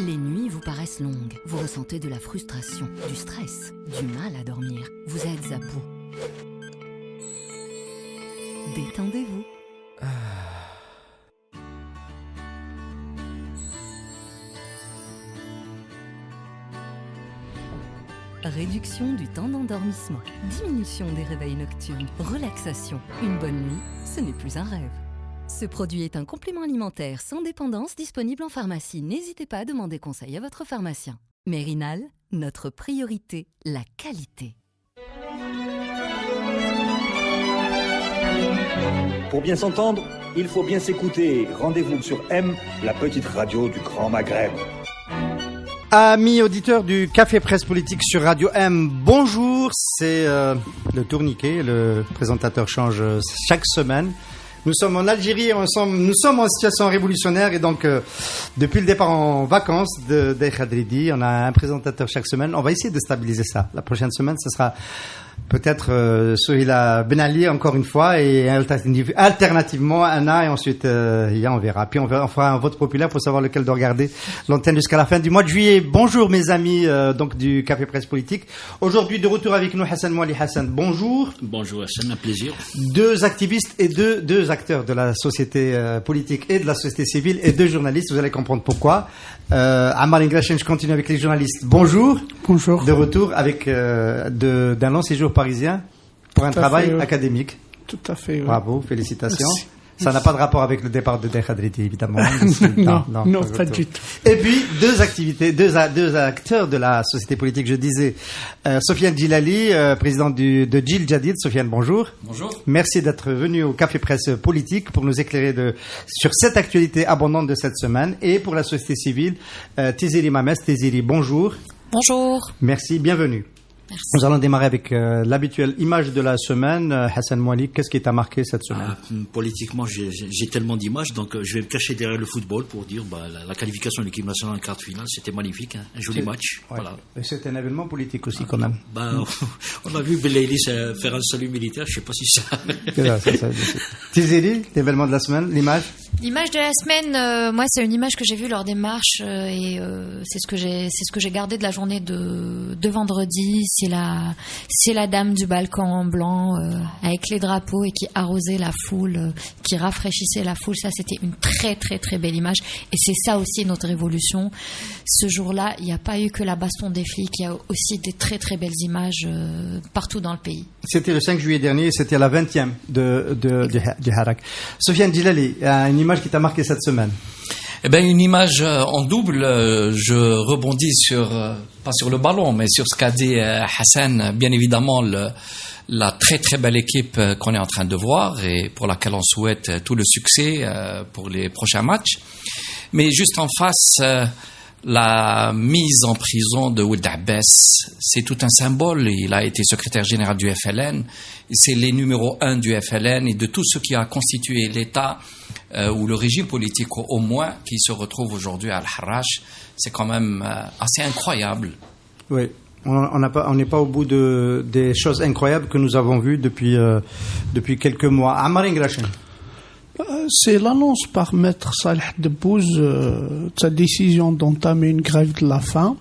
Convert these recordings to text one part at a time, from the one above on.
Les nuits vous paraissent longues. Vous ressentez de la frustration, du stress, du mal à dormir. Vous êtes à bout. Détendez-vous. Réduction du temps d'endormissement, diminution des réveils nocturnes, relaxation. Une bonne nuit, ce n'est plus un rêve. Ce produit est un complément alimentaire sans dépendance disponible en pharmacie. N'hésitez pas à demander conseil à votre pharmacien. Mérinal, notre priorité, la qualité. Pour bien s'entendre, il faut bien s'écouter. Rendez-vous sur M, la petite radio du Grand Maghreb. Amis auditeurs du Café Presse Politique sur Radio M, bonjour, c'est le tourniquet, le présentateur change chaque semaine. Nous sommes en Algérie et nous sommes en situation révolutionnaire et donc depuis le départ en vacances de Khadridi, on a un présentateur chaque semaine. On va essayer de stabiliser ça. La prochaine semaine, ce sera peut-être Souhila Ben Ali encore une fois et alternativement Anna et ensuite on verra. Puis on fera un vote populaire pour savoir lequel doit regarder l'antenne jusqu'à la fin du mois de juillet. Bonjour mes amis donc du Café Presse Politique. Aujourd'hui de retour avec nous Hassan Mouali. Hassan, bonjour. Bonjour Hassan, un plaisir. Deux activistes et deux acteurs de la société politique et de la société civile et deux journalistes, vous allez comprendre pourquoi. Ammar Ingrachen, je continue avec les journalistes. Bonjour. Bonjour. De retour avec d'un long séjour parisien pour un travail académique. Tout à fait. Oui. Bravo, félicitations. Merci. Ça n'a pas de rapport avec le départ de Khadridi, évidemment. non, pas du tout. Et puis, deux acteurs de la société politique, je disais. Sofiane Djilali, président de Djil Jadid. Sofiane, bonjour. Bonjour. Merci d'être venu au Café Presse Politique pour nous éclairer sur cette actualité abondante de cette semaine. Et pour la société civile, Tiziri Mames. Tiziri, bonjour. Bonjour. Merci, bienvenue. Merci. Nous allons démarrer avec l'habituelle image de la semaine. Hassan Mouali, qu'est-ce qui t'a marqué cette semaine? Politiquement, j'ai tellement d'images, donc je vais me cacher derrière le football pour dire la qualification de l'équipe nationale en quart de finale, c'était magnifique, hein, un joli match. Ouais. Voilà. Et c'est un événement politique aussi quand même. On a vu Belaïli faire un salut militaire, je ne sais pas si ça... Tizeli, l'événement de la semaine, l'image? L'image de la semaine, moi c'est une image que j'ai vue lors des marches et c'est ce que j'ai gardé de la journée de vendredi. C'est la dame du balcon blanc avec les drapeaux et qui arrosait la foule, qui rafraîchissait la foule. Ça, c'était une très très très belle image. Et c'est ça aussi notre révolution. Ce jour-là, il n'y a pas eu que la baston des flics, il y a aussi des très très belles images partout dans le pays. C'était le 5 juillet dernier, c'était la 20e du Harak. Sofiane Djilali, une image qui t'a marqué cette semaine? Eh ben, une image en double. Je rebondis pas sur le ballon, mais sur ce qu'a dit Hassan. Bien évidemment, la très très belle équipe qu'on est en train de voir et pour laquelle on souhaite tout le succès pour les prochains matchs. Mais juste en face, la mise en prison de Ould Abbas, c'est tout un symbole. Il a été secrétaire général du FLN. C'est les numéros 1 du FLN et de tout ce qui a constitué l'État ou le régime politique au moins qui se retrouve aujourd'hui à Al-Harrach. C'est quand même assez incroyable. Oui, on n'est pas au bout des choses incroyables que nous avons vues depuis quelques mois. Ammar Ingrachen. C'est l'annonce par Maître Saleh Debbouz de sa décision d'entamer une grève de la faim.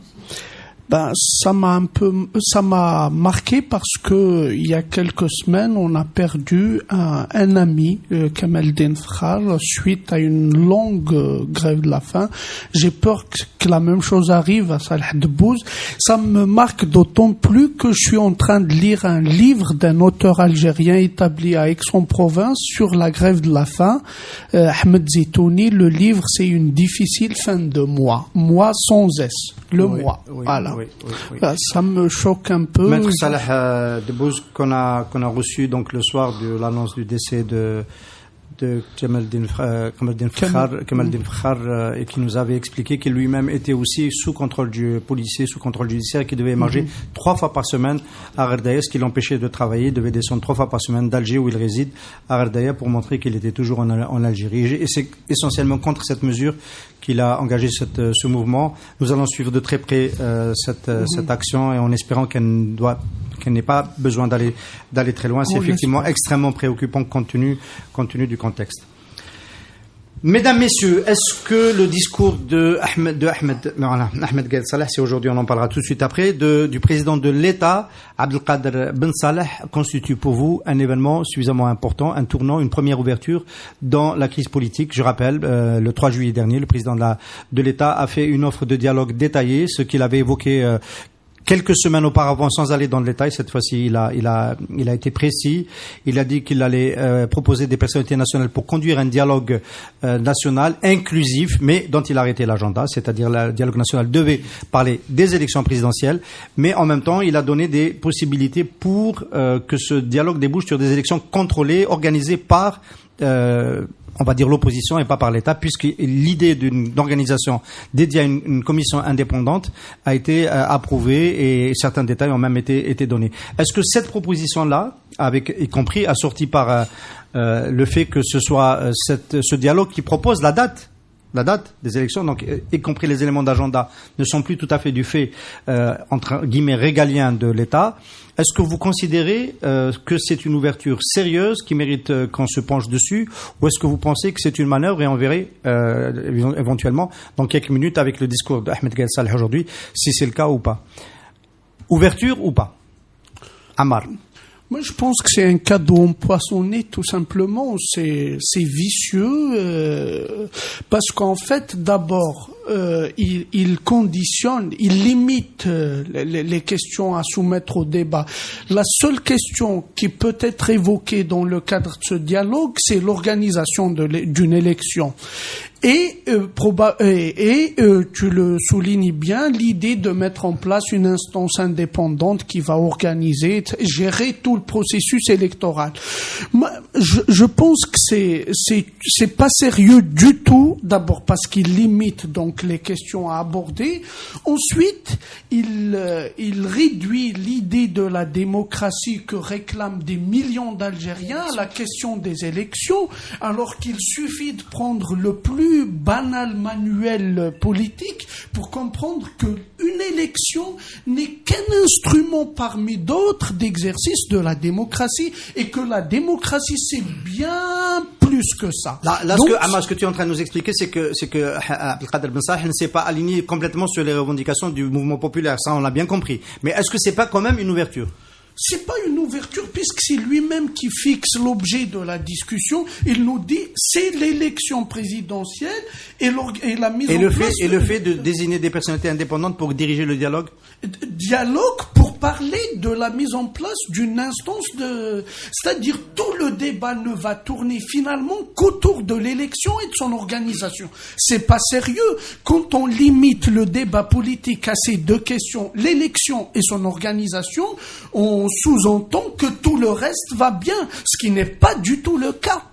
Ça m'a marqué parce que il y a quelques semaines, on a perdu un ami, Kamaldin Frar, suite à une longue grève de la faim. J'ai peur que la même chose arrive à Saleh Debbouz. Ça me marque d'autant plus que je suis en train de lire un livre d'un auteur algérien établi à Aix-en-Provence sur la grève de la faim, Ahmed Zitouni. Le livre, c'est une difficile fin de mois. Mois sans S. Mois. Oui, voilà. Oui. Ça me choque un peu. Maître Saleh Debbouz qu'on a reçu donc le soir de l'annonce du décès de Kamaldin Frar et qui nous avait expliqué qu'il lui-même était aussi sous contrôle du policier, sous contrôle judiciaire, qui devait émarger 3 fois par semaine à Ardaya, ce qui l'empêchait de travailler. Il devait descendre 3 fois par semaine d'Alger où il réside à Ardaya pour montrer qu'il était toujours en Algérie. Et c'est essentiellement contre cette mesure qu'il a engagé ce mouvement. Nous allons suivre de très près cette action et en espérant qu'elle n'ait pas besoin d'aller très loin. C'est effectivement extrêmement préoccupant compte tenu du contexte. Mesdames, Messieurs, est-ce que le discours de Ahmed Gaïd Salah, c'est aujourd'hui, on en parlera tout de suite après, du président de l'État, Abdelkader Ben Salah, constitue pour vous un événement suffisamment important, un tournant, une première ouverture dans la crise politique? Je rappelle, le 3 juillet dernier, le président de l'État a fait une offre de dialogue détaillée, ce qu'il avait évoqué quelques semaines auparavant, sans aller dans le détail. Cette fois-ci, il a été précis. Il a dit qu'il allait proposer des personnalités nationales pour conduire un dialogue national inclusif, mais dont il a arrêté l'agenda. C'est-à-dire, le dialogue national devait parler des élections présidentielles, mais en même temps, il a donné des possibilités pour que ce dialogue débouche sur des élections contrôlées, organisées par on va dire l'opposition et pas par l'État, puisque l'idée d'une organisation dédiée à une commission indépendante a été approuvée et certains détails ont même été donnés. Est-ce que cette proposition-là, y compris assortie par le fait que ce soit ce dialogue qui propose la date des élections, donc y compris les éléments d'agenda, ne sont plus tout à fait du fait entre guillemets régalien de l'État. Est-ce que vous considérez que c'est une ouverture sérieuse qui mérite qu'on se penche dessus, ou est-ce que vous pensez que c'est une manœuvre et on verrait éventuellement dans quelques minutes avec le discours d'Ahmed Gaïd Salah aujourd'hui si c'est le cas ou pas? Ouverture ou pas? Ammar. Moi, je pense que c'est un cadeau empoisonné, tout simplement. C'est vicieux, parce qu'en fait, d'abord, il conditionne, il limite les questions à soumettre au débat. La seule question qui peut être évoquée dans le cadre de ce dialogue, c'est l'organisation d'une élection. Et tu le soulignes bien, l'idée de mettre en place une instance indépendante qui va organiser, gérer tout le processus électoral. Moi, je pense que c'est pas sérieux du tout. D'abord parce qu'il limite donc les questions à aborder. Ensuite, il réduit l'idée de la démocratie que réclament des millions d'Algériens à la question des élections, alors qu'il suffit de prendre le plus banal manuel politique pour comprendre qu'une élection n'est qu'un instrument parmi d'autres d'exercice de la démocratie, et que la démocratie c'est bien plus que ça. Là, donc, ce que tu es en train de nous expliquer, c'est que Abdelkader Ben Salah ne s'est pas aligné complètement sur les revendications du mouvement populaire. Ça, on l'a bien compris. Mais est-ce que c'est pas quand même une ouverture? C'est pas une ouverture, puisque c'est lui-même qui fixe l'objet de la discussion. Il nous dit c'est l'élection présidentielle et la mise en place. Et le fait de désigner des personnalités indépendantes pour diriger le dialogue? Dialogue pour parler de la mise en place d'une instance c'est-à-dire tout le débat ne va tourner finalement qu'autour de l'élection et de son organisation. C'est pas sérieux quand on limite le débat politique à ces deux questions, l'élection et son organisation. On sous-entend que tout le reste va bien, ce qui n'est pas du tout le cas.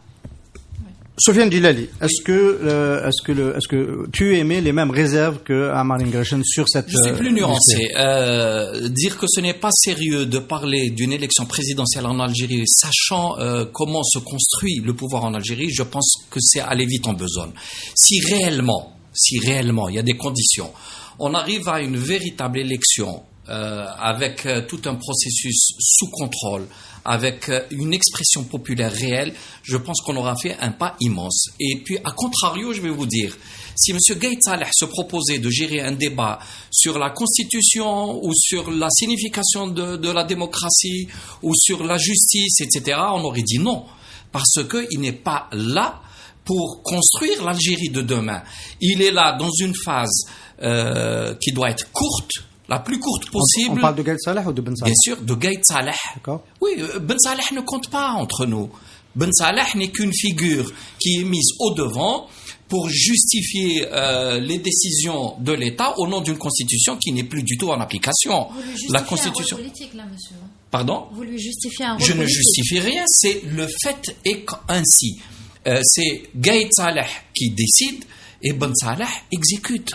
Sofiane Djillali, est-ce que tu émets les mêmes réserves que Ammar Ingrachen sur cette... Je suis plus nuancé. Dire que ce n'est pas sérieux de parler d'une élection présidentielle en Algérie, sachant comment se construit le pouvoir en Algérie, je pense que c'est aller vite en besogne. Si réellement, il y a des conditions, on arrive à une véritable élection avec tout un processus sous contrôle, avec une expression populaire réelle, je pense qu'on aura fait un pas immense. Et puis, à contrario, je vais vous dire, si M. Gaïd Salah se proposait de gérer un débat sur la Constitution ou sur la signification de la démocratie ou sur la justice, etc., on aurait dit non, parce qu'il n'est pas là pour construire l'Algérie de demain. Il est là dans une phase qui doit être courte, la plus courte possible. On parle de Gaïd Salah ou de Ben Salah? Bien sûr, de Gaïd Salah. D'accord. Oui, Ben Salah ne compte pas entre nous. Ben Salah n'est qu'une figure qui est mise au devant pour justifier les décisions de l'État au nom d'une constitution qui n'est plus du tout en application. Vous lui justifiez la constitution. un rôle politique, là, monsieur. Pardon? Vous lui justifiez un rôle Je politique. ne justifie rien, c'est le fait est ainsi. C'est Gaïd Salah qui décide et Ben Salah exécute.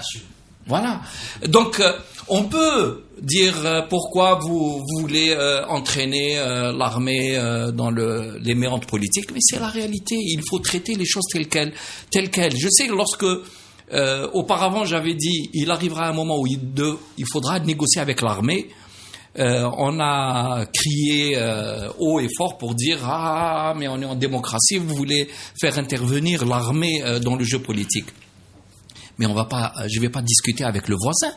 Voilà. Donc, on peut dire pourquoi vous voulez entraîner l'armée dans les méandres politiques, mais c'est la réalité. Il faut traiter les choses telles quelles. Je sais que lorsque auparavant j'avais dit il arrivera un moment où il faudra négocier avec l'armée. On a crié haut et fort pour dire « Ah, mais on est en démocratie, vous voulez faire intervenir l'armée dans le jeu politique. » Mais je vais pas discuter avec le voisin.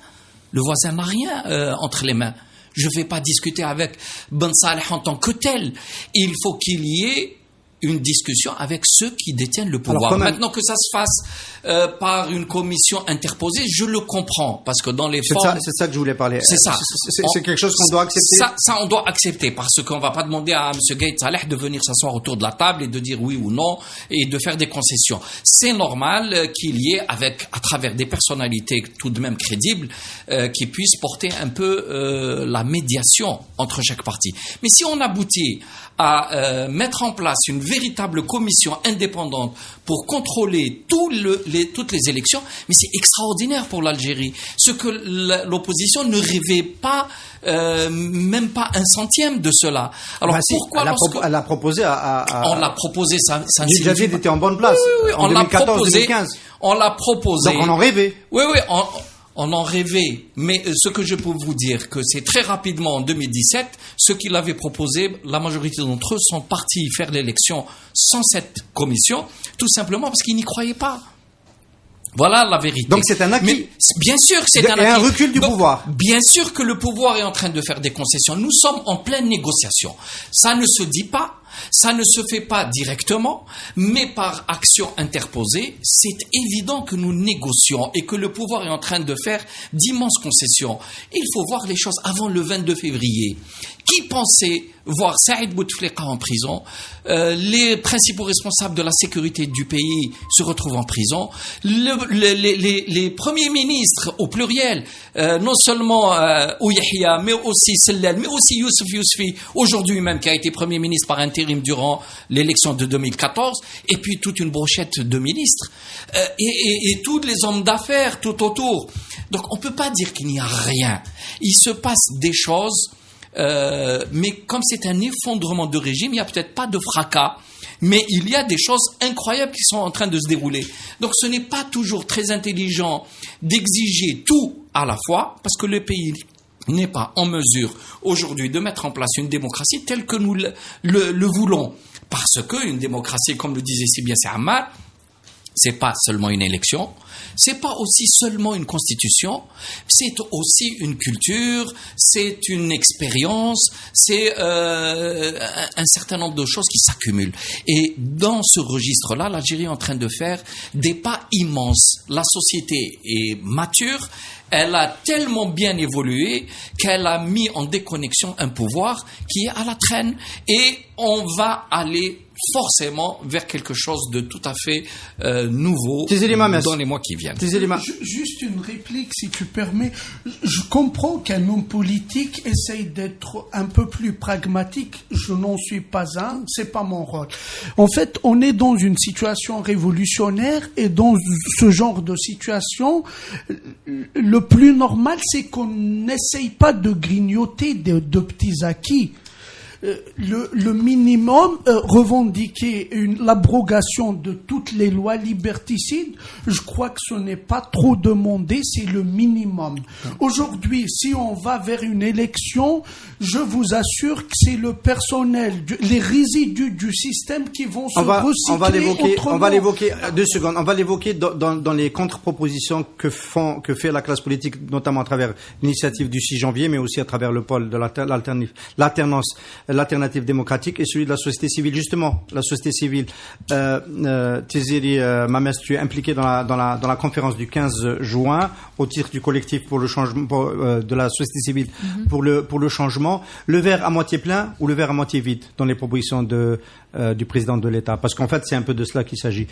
Le voisin n'a rien entre les mains. Je vais pas discuter avec Ben Saleh en tant que tel. Il faut qu'il y ait une discussion avec ceux qui détiennent le pouvoir. Maintenant que ça se fasse par une commission interposée, je le comprends, parce que dans les formes... C'est ça que je voulais parler. C'est ça. C'est quelque chose qu'on doit accepter. Ça, on doit accepter, parce qu'on va pas demander à M. Gaït Saleh de venir s'asseoir autour de la table et de dire oui ou non, et de faire des concessions. C'est normal qu'il y ait, à travers des personnalités tout de même crédibles, qui puissent porter un peu la médiation entre chaque parti. Mais si on aboutit à mettre en place une véritable commission indépendante pour contrôler toutes les élections, mais c'est extraordinaire pour l'Algérie. Ce que l'opposition ne rêvait pas, même pas un centième de cela. Alors pourquoi elle l'a proposé on l'a proposé, ça David était en bonne place. Oui, en 2014-2015. On l'a proposé. Donc on en rêvait. Oui, on en rêvait, mais ce que je peux vous dire, que c'est très rapidement en 2017, ceux qui l'avaient proposé, la majorité d'entre eux sont partis faire l'élection sans cette commission, tout simplement parce qu'ils n'y croyaient pas. Voilà la vérité. Donc c'est un acquis. Mais bien sûr que c'est un acquis. Et un recul du pouvoir. Bien sûr que le pouvoir est en train de faire des concessions. Nous sommes en pleine négociation. Ça ne se dit pas. Ça ne se fait pas directement, mais par action interposée, c'est évident que nous négocions et que le pouvoir est en train de faire d'immenses concessions. Il faut voir les choses avant le 22 février. Qui pensait voir Saïd Bouteflika en prison? Les principaux responsables de la sécurité du pays se retrouvent en prison. Les premiers ministres, au pluriel, non seulement Ouyahia, mais aussi Sellal, mais aussi Youssef Yousfi, aujourd'hui même, qui a été premier ministre par intérim durant l'élection de 2014, et puis toute une brochette de ministres, et tous les hommes d'affaires tout autour. Donc on ne peut pas dire qu'il n'y a rien. Il se passe des choses, mais comme c'est un effondrement de régime, il n'y a peut-être pas de fracas, mais il y a des choses incroyables qui sont en train de se dérouler. Donc ce n'est pas toujours très intelligent d'exiger tout à la fois, parce que le pays n'est pas en mesure aujourd'hui de mettre en place une démocratie telle que nous le voulons. Parce qu'une démocratie, comme le disait si bien Ammar, c'est pas seulement une élection, c'est pas aussi seulement une constitution, c'est aussi une culture, c'est une expérience, c'est un certain nombre de choses qui s'accumulent. Et dans ce registre-là, l'Algérie est en train de faire des pas immenses. La société est mature, elle a tellement bien évolué qu'elle a mis en déconnexion un pouvoir qui est à la traîne, et on va aller forcément vers quelque chose de tout à fait nouveau dans les mois qui viennent. Juste une réplique, si tu permets. Je comprends qu'un homme politique essaye d'être un peu plus pragmatique. Je n'en suis pas un, c'est pas mon rôle. En fait, on est dans une situation révolutionnaire, et dans ce genre de situation, le plus normal, c'est qu'on n'essaye pas de grignoter de petits acquis. Le minimum, revendiquer l'abrogation de toutes les lois liberticides, je crois que ce n'est pas trop demandé, c'est le minimum. Aujourd'hui, si on va vers une élection, je vous assure que c'est le personnel, les résidus du système qui vont se recycler autrement. On va l'évoquer, 2 secondes, on va l'évoquer dans les contre-propositions que fait la classe politique, notamment à travers l'initiative du 6 janvier, mais aussi à travers le pôle de l'alternative démocratique et celui de la société civile. Justement, la société civile, Tiziri Mamès, tu es impliqué dans la conférence du 15 juin au titre du collectif pour le changement de la société civile pour le changement. Le verre à moitié plein ou le verre à moitié vide dans les propositions du président de l'État, parce qu'en fait c'est un peu de cela qu'il s'agit.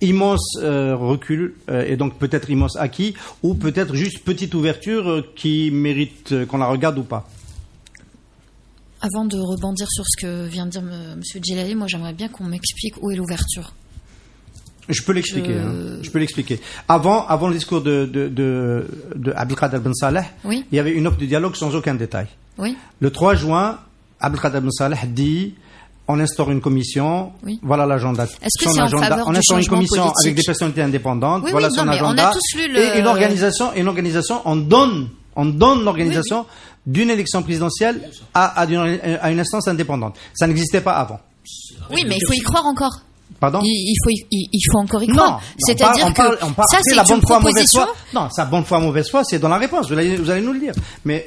Immense recul et donc peut-être immense acquis, ou peut-être juste petite ouverture qui mérite qu'on la regarde ou pas. Avant de rebondir sur ce que vient de dire M. Djellali, moi j'aimerais bien qu'on m'explique où est l'ouverture. Je peux l'expliquer. Avant le discours de Abdelkader Ben Saleh, oui, il y avait une offre de dialogue sans aucun détail. Oui. Le 3 juin, Abdelkader Ben Saleh dit: on instaure une commission, oui, voilà l'agenda. Est-ce que c'est en faveur on instaure une commission politique avec des personnalités indépendantes, oui, voilà oui, son non, agenda. On a tous lu et une organisation, on donne l'organisation d'une élection présidentielle à une instance indépendante. Ça n'existait pas avant. Oui, mais il faut y croire encore. Pardon? Il faut encore y croire. C'est-à-dire que ça, c'est la bonne une foi, mauvaise proposition. foi. Non, sa bonne foi, mauvaise foi, c'est dans la réponse. Vous allez nous le dire. Mais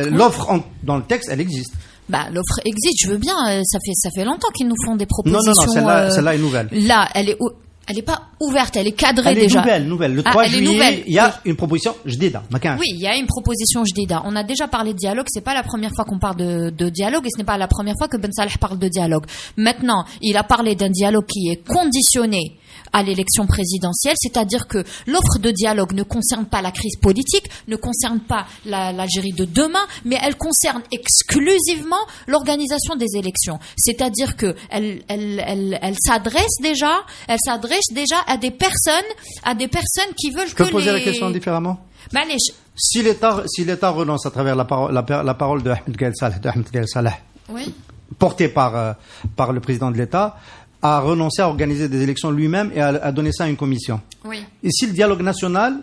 l'offre dans le texte, elle existe. Bah, l'offre existe, je veux bien. Ça fait longtemps qu'ils nous font des propositions. Non, celle-là est nouvelle. Là, elle est pas ouverte, elle est cadrée elle déjà. Elle est nouvelle. Le 3 juillet, il y a une proposition jdida. Oui, il y a une proposition jdida. On a déjà parlé de dialogue, c'est pas la première fois qu'on parle de dialogue et ce n'est pas la première fois que Ben Saleh parle de dialogue. Maintenant, il a parlé d'un dialogue qui est conditionné à l'élection présidentielle, c'est-à-dire que l'offre de dialogue ne concerne pas la crise politique, ne concerne pas l'Algérie de demain, mais elle concerne exclusivement l'organisation des élections. C'est-à-dire que elle s'adresse déjà à des personnes qui veulent Je peux poser la question différemment? Si l'État renonce à travers la parole de Ahmed Gaïd Saleh, oui, portée par le président de l'État, a renoncé à organiser des élections lui-même et à donner ça à une commission. Oui. Et si le dialogue national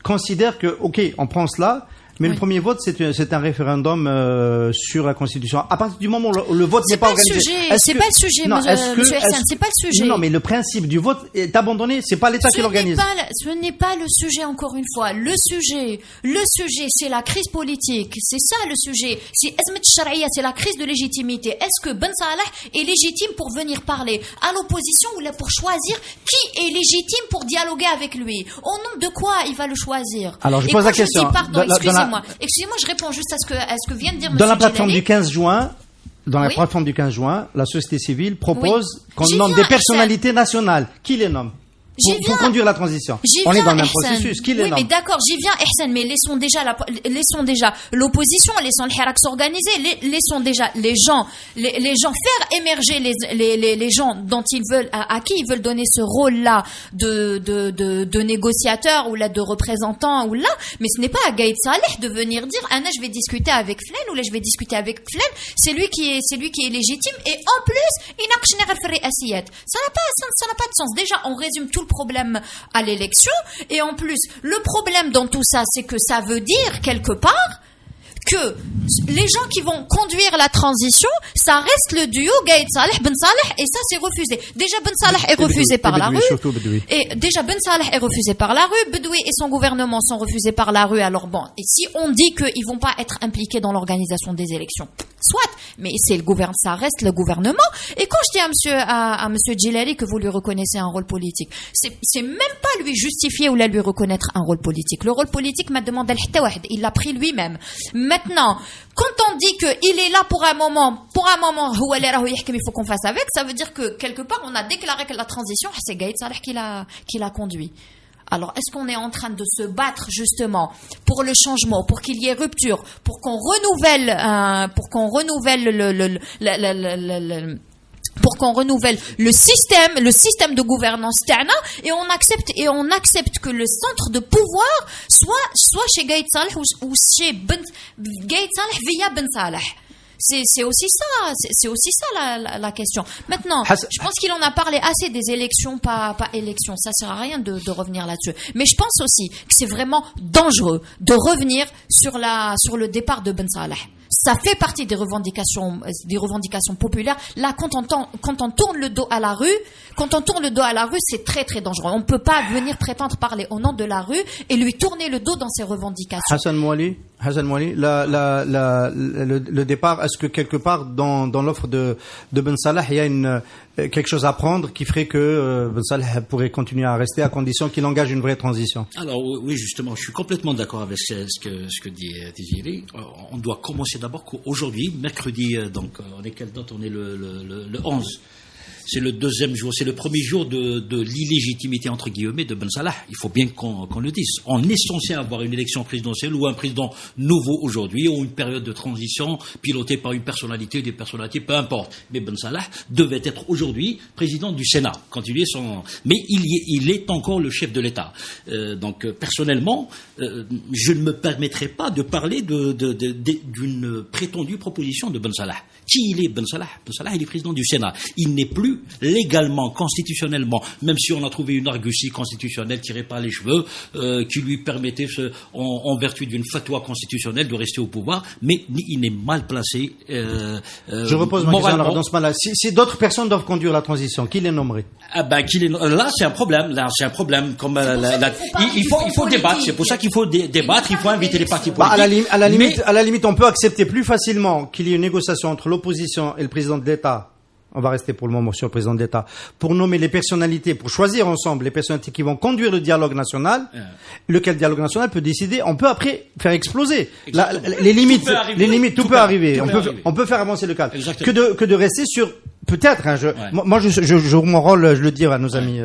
considère que, ok, on prend cela, mais le premier vote, c'est un référendum sur la Constitution. À partir du moment où le vote n'est pas organisé... C'est pas le sujet, monsieur Hassan, c'est pas le sujet. Non, mais le principe du vote est abandonné, c'est pas l'État qui l'organise. Ce n'est pas le sujet, encore une fois. Le sujet, c'est la crise politique. C'est ça le sujet. C'est la crise de légitimité. Est-ce que Ben Saleh est légitime pour venir parler à l'opposition ou là pour choisir qui est légitime pour dialoguer avec lui? Au nom de quoi il va le choisir? Alors, je pose la question. Excusez-moi, je réponds juste à ce que vient de dire M. Dans la plateforme Djilali. du 15 juin, plateforme du 15 juin, la société civile propose qu'on nomme des personnalités nationales. Qui les nomme? Pour conduire la transition. On est dans le même processus. Qui les nomme? Oui, mais d'accord, j'y viens, Ihsan, mais laissons déjà l'opposition, laissons le Hirak s'organiser, laissons déjà les gens faire émerger les gens dont ils veulent, à qui ils veulent donner ce rôle-là de négociateur ou là de représentant ou là, mais ce n'est pas à Gaïd Saleh de venir dire, je vais discuter avec Flen ou là je vais discuter avec Flen, c'est lui qui est légitime et en plus, il n'a pas ça n'a pas de sens. Déjà, on résume tout le problème à l'élection et en plus le problème dans tout ça c'est que ça veut dire quelque part que les gens qui vont conduire la transition, ça reste le duo Gaïd Saleh, Ben Saleh, et ça c'est refusé. Déjà Ben Saleh est refusé par la rue. Bedoui et son gouvernement sont refusés par la rue. Alors bon, et si on dit qu'ils vont pas être impliqués dans l'organisation des élections, soit, mais ça reste le gouvernement. Et quand je dis à monsieur Djilali que vous lui reconnaissez un rôle politique, c'est même pas lui justifier ou lui reconnaître un rôle politique. Le rôle politique m'a demandé il l'a pris lui-même. Maintenant, quand on dit qu'il est là pour un moment, il faut qu'on fasse avec, ça veut dire que quelque part on a déclaré que la transition, c'est Gaïd Saleh qui l'a conduit. Alors, est-ce qu'on est en train de se battre justement pour le changement, pour qu'il y ait rupture, pour qu'on renouvelle le système de gouvernance TANA et on accepte que le centre de pouvoir soit chez Gaïd Saleh ou chez Gaïd Saleh via Ben Saleh. C'est aussi ça la question. Maintenant, je pense qu'il en a parlé assez des élections, pas élections. Ça sert à rien de revenir là-dessus. Mais je pense aussi que c'est vraiment dangereux de revenir sur le départ de Ben Saleh. Ça fait partie des revendications populaires. Là, quand on tourne le dos à la rue, c'est très très dangereux. On peut pas venir prétendre parler au nom de la rue et lui tourner le dos dans ses revendications. Hassan Mouali, le départ, est-ce que quelque part dans l'offre de Ben Saleh, il y a quelque chose à prendre qui ferait que Ben Saleh pourrait continuer à rester à condition qu'il engage une vraie transition? Alors oui, justement, je suis complètement d'accord avec ce que dit Djilali. On doit commencer d'abord qu'aujourd'hui, mercredi, donc on est quelle date? On est le 11. C'est le deuxième jour, c'est le premier jour de l'illégitimité entre guillemets de Ben Saleh. Il faut bien qu'on le dise. On est censé avoir une élection présidentielle ou un président nouveau aujourd'hui, ou une période de transition pilotée par une personnalité, des personnalités, peu importe. Mais Ben Saleh devait être aujourd'hui président du Sénat, continuer mais il est encore le chef de l'État. Donc personnellement, je ne me permettrai pas de parler d'une prétendue proposition de Ben Saleh. Qui il est, Ben Saleh? Ben Saleh, il est président du Sénat. Il n'est plus légalement, constitutionnellement, même si on a trouvé une argutie constitutionnelle tirée par les cheveux, qui lui permettait, en vertu d'une fatwa constitutionnelle, de rester au pouvoir, mais il est mal placé. Je repose ma question alors dans ce cas-là. Si d'autres personnes doivent conduire la transition, qui les nommerait? Là, c'est un problème. Comme il faut débattre. C'est pour ça qu'il faut débattre. Il faut inviter les partis politiques. À la limite, on peut accepter plus facilement qu'il y ait une négociation entre l'opposition et le président de l'État. On va rester pour le moment sur le président de l'État, pour nommer les personnalités, pour choisir ensemble les personnalités qui vont conduire le dialogue national, lequel dialogue national peut décider, on peut après faire exploser. Les limites, tout peut arriver. On peut faire avancer le cadre. Que de rester sur, peut-être, moi, je joue mon rôle, je le dis à nos amis,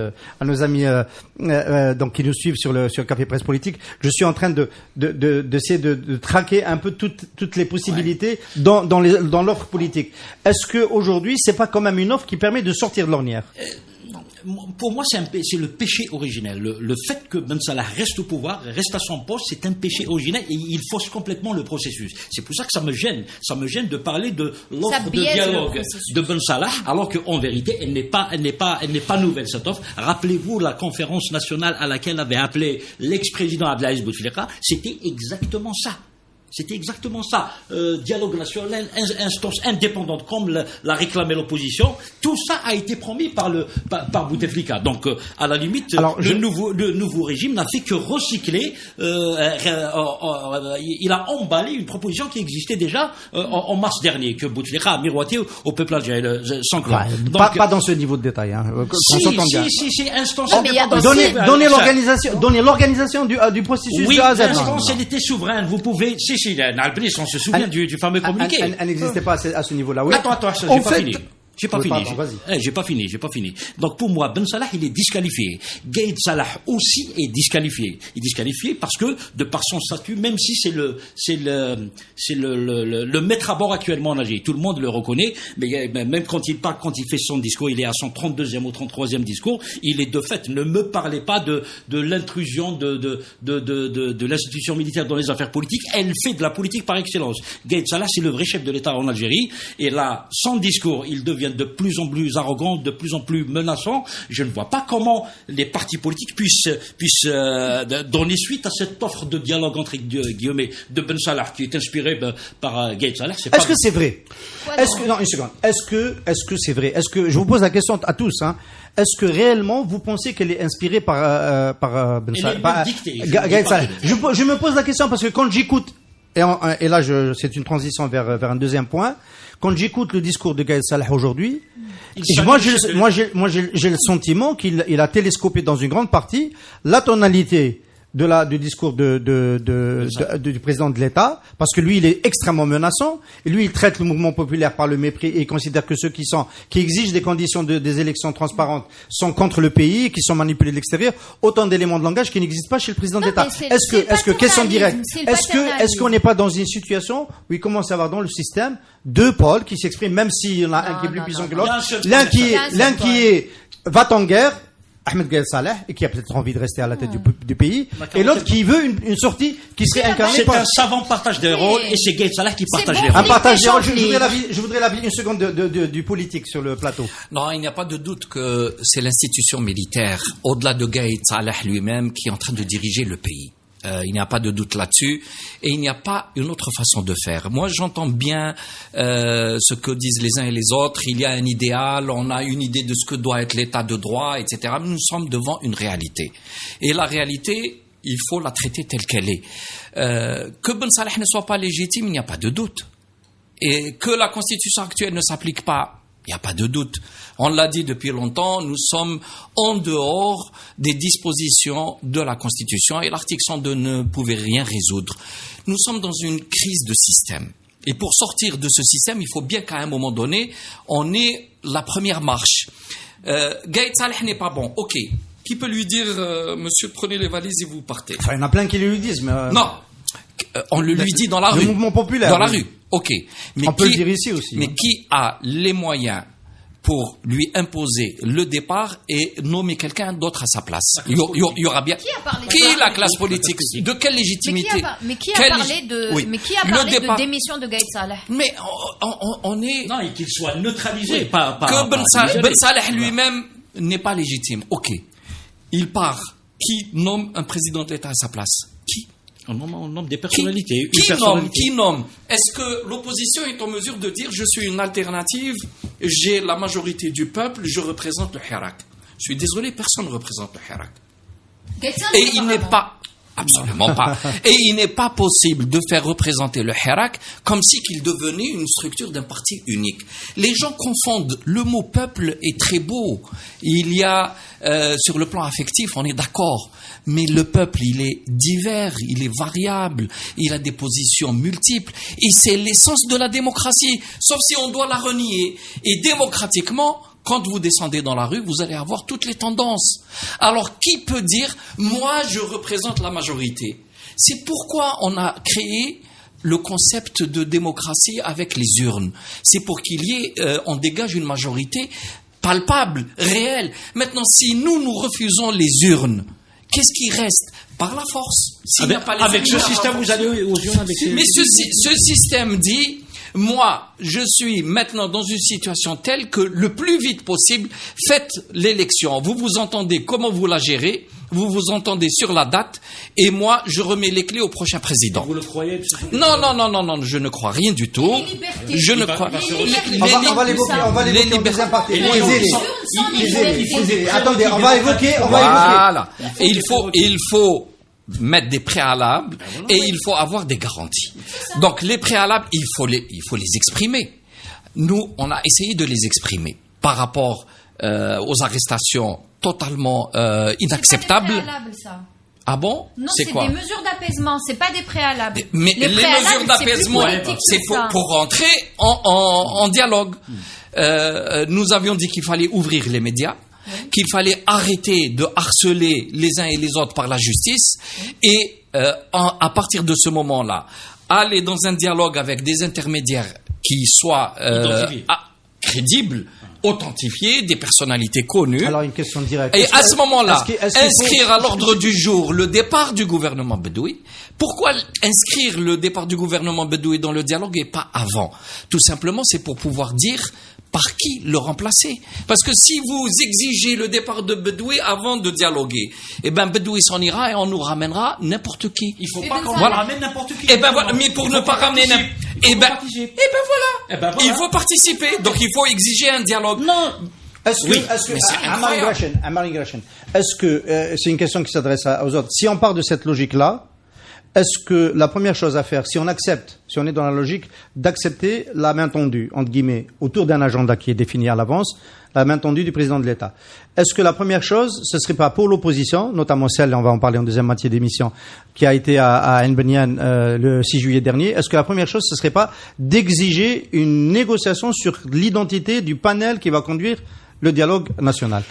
donc, qui nous suivent sur le Café Presse Politique. Je suis en train d'essayer de traquer un peu toutes les possibilités dans l'offre politique. Est-ce que aujourd'hui, c'est pas quand même une offre qui permet de sortir de l'ornière? Pour moi, c'est le péché originel. Le fait que Ben Salah reste au pouvoir, reste à son poste, c'est un péché originel et il fausse complètement le processus. C'est pour ça que ça me gêne. Ça me gêne de parler de l'offre de dialogue de Ben Salah, alors qu'en vérité, elle n'est pas nouvelle, cette offre. Rappelez-vous la conférence nationale à laquelle avait appelé l'ex-président Abdelaziz Bouteflika. C'était exactement ça. Dialogue national, instance indépendante comme l'a réclamé l'opposition. Tout ça a été promis par Bouteflika. Donc, à la limite, le nouveau régime n'a fait que recycler. Il a emballé une proposition qui existait déjà en mars dernier, que Bouteflika a miroité au peuple algérien, sans clair. Pas dans ce niveau de détail. Si, instance indépendante. Donnez l'organisation du processus de A à Z. Oui, l'instance, elle était souveraine. Vous pouvez... on se souvient du fameux communiqué. Elle n'existait pas à ce niveau-là. Oui. Attends, j'ai pas fini. Donc pour moi, Ben Salah, il est disqualifié. Gaïd Salah aussi est disqualifié. Il est disqualifié parce que, de par son statut, même si c'est le maître à bord actuellement en Algérie, tout le monde le reconnaît, mais même quand il fait son discours, il est à son 32e ou 33e discours, il est de fait, ne me parlez pas de l'intrusion de l'institution militaire dans les affaires politiques. Elle fait de la politique par excellence. Gaïd Salah, c'est le vrai chef de l'État en Algérie, et là, son discours, il devient de plus en plus arrogant, de plus en plus menaçant. Je ne vois pas comment les partis politiques puissent donner suite à cette offre de dialogue entre guillemets de Ben Salah qui est inspirée par Gaïd Salah. Est-ce que c'est vrai? Une seconde. Est-ce que c'est vrai? Est-ce que je vous pose la question à tous, est-ce que réellement vous pensez qu'elle est inspirée par Ben Salah, Gaïd Salah? Je me pose la question parce que quand j'écoute et là, c'est une transition vers un deuxième point. Quand j'écoute le discours de Gaïd Salah aujourd'hui, moi j'ai le sentiment qu'il a télescopé dans une grande partie la tonalité du discours du président de l'État, parce que lui, il est extrêmement menaçant, et lui, il traite le mouvement populaire par le mépris, et il considère que ceux qui exigent des conditions des élections transparentes sont contre le pays, qui sont manipulés de l'extérieur, autant d'éléments de langage qui n'existent pas chez le président de l'État. Est-ce que, question directe, est-ce qu'on n'est pas dans une situation où il commence à avoir dans le système deux pôles qui s'expriment, même s'il y en a un qui est plus puissant que l'autre, l'un qui est va en guerre, Ahmed Gaïd Salah, et qui a peut-être envie de rester à la tête du pays, et l'autre qui veut une sortie qui serait incarnée par... C'est un savant partage des rôles, et c'est Gaïd Salah qui partage les rôles. Un partage des rôles. Je voudrais l'avis, une seconde du politique sur le plateau. Non, il n'y a pas de doute que c'est l'institution militaire, au-delà de Gaïd Salah lui-même, qui est en train de diriger le pays. Il n'y a pas de doute là-dessus, et il n'y a pas une autre façon de faire. Moi, j'entends bien ce que disent les uns et les autres. Il y a un idéal, on a une idée de ce que doit être l'état de droit, etc. Mais nous sommes devant une réalité. Et la réalité, il faut la traiter telle qu'elle est. Que Ben Salah ne soit pas légitime, il n'y a pas de doute. Et que la constitution actuelle ne s'applique pas, il n'y a pas de doute. On l'a dit depuis longtemps, nous sommes en dehors des dispositions de la Constitution et l'article 102 ne pouvait rien résoudre. Nous sommes dans une crise de système. Et pour sortir de ce système, il faut bien qu'à un moment donné, on ait la première marche. Gaïd Salah n'est pas bon. Ok. Qui peut lui dire, monsieur, prenez les valises et vous partez? Enfin, il y en a plein qui lui disent, mais... Non. On le lui dit dans la rue. Le mouvement populaire. Dans la rue. Ok. Mais on peut le dire ici aussi. Mais qui a les moyens pour lui imposer le départ et nommer quelqu'un d'autre à sa place. Il y aura bien. Qui a parlé Qui est la classe politique? De quelle légitimité? Mais qui a parlé de démission de Gaïd Salah? Mais on est... Non, et qu'il soit neutralisé. Que Ben Saleh lui-même n'est pas légitime. Ok. Il part. Qui nomme un président de l'État à sa place? Qui? On nomme des personnalités. Qui nomme? Est-ce que l'opposition est en mesure de dire je suis une alternative, j'ai la majorité du peuple, je représente le Hirak? Je suis désolé, personne ne représente le Hirak. Et il n'est pas... Absolument pas. Et il n'est pas possible de faire représenter le Hirak comme si qu'il devenait une structure d'un parti unique. Les gens confondent. Le mot peuple est très beau. Il y a, sur le plan affectif, on est d'accord. Mais le peuple, il est divers, il est variable, il a des positions multiples. Et c'est l'essence de la démocratie. Sauf si on doit la renier. Et démocratiquement, quand vous descendez dans la rue, vous allez avoir toutes les tendances. Alors, qui peut dire « moi, je représente la majorité » C'est pourquoi on a créé le concept de démocratie avec les urnes. C'est pour qu'il y ait, on dégage une majorité palpable, réelle. Maintenant, si nous refusons les urnes, qu'est-ce qui reste? Par la force. Avec ce système, vous allez aux urnes avec Mais ce système dit... Moi, je suis maintenant dans une situation telle que le plus vite possible, faites l'élection. Vous vous entendez comment vous la gérez, vous vous entendez sur la date, et moi, je remets les clés au prochain président. Vous le croyez? Non, je ne crois rien du tout. Je ne crois pas. On va l'évoquer en deuxième partie. Attendez, on va évoquer. Voilà. Et il faut mettre des préalables et il faut avoir des garanties. Donc les préalables, il faut les exprimer. Nous, on a essayé de les exprimer par rapport aux arrestations totalement inacceptables. C'est pas des préalables, ça. Ah bon? Non, c'est quoi? Des mesures d'apaisement, c'est pas des préalables. Mais les mesures d'apaisement, c'est pour rentrer en dialogue. Nous avions dit qu'il fallait ouvrir les médias. Qu'il fallait arrêter de harceler les uns et les autres par la justice et à partir de ce moment-là, aller dans un dialogue avec des intermédiaires qui soient crédibles, authentifiés, des personnalités connues. Alors une question directe. Et à ce moment-là, inscrire à l'ordre du jour le départ du gouvernement Bedoui. Pourquoi inscrire le départ du gouvernement Bedoui dans le dialogue et pas avant? Tout simplement, c'est pour pouvoir dire par qui le remplacer. Parce que si vous exigez le départ de Bedoui avant de dialoguer, eh ben Bedoui s'en ira et on nous ramènera n'importe qui. Il faut pas qu'on ramène n'importe qui. Eh ben voilà, mais pour ne pas ramener il faut participer. Donc il faut exiger un dialogue. Non. Est-ce que c'est une question qui s'adresse aux autres. Si on part de cette logique-là, est-ce que la première chose à faire, si on est dans la logique d'accepter la main tendue, entre guillemets, autour d'un agenda qui est défini à l'avance, la main tendue du président de l'État, est-ce que la première chose, ce serait pas pour l'opposition, notamment celle, on va en parler en deuxième moitié d'émission, qui a été à Nbenyan le 6 juillet dernier, est-ce que la première chose, ce serait pas d'exiger une négociation sur l'identité du panel qui va conduire le dialogue national?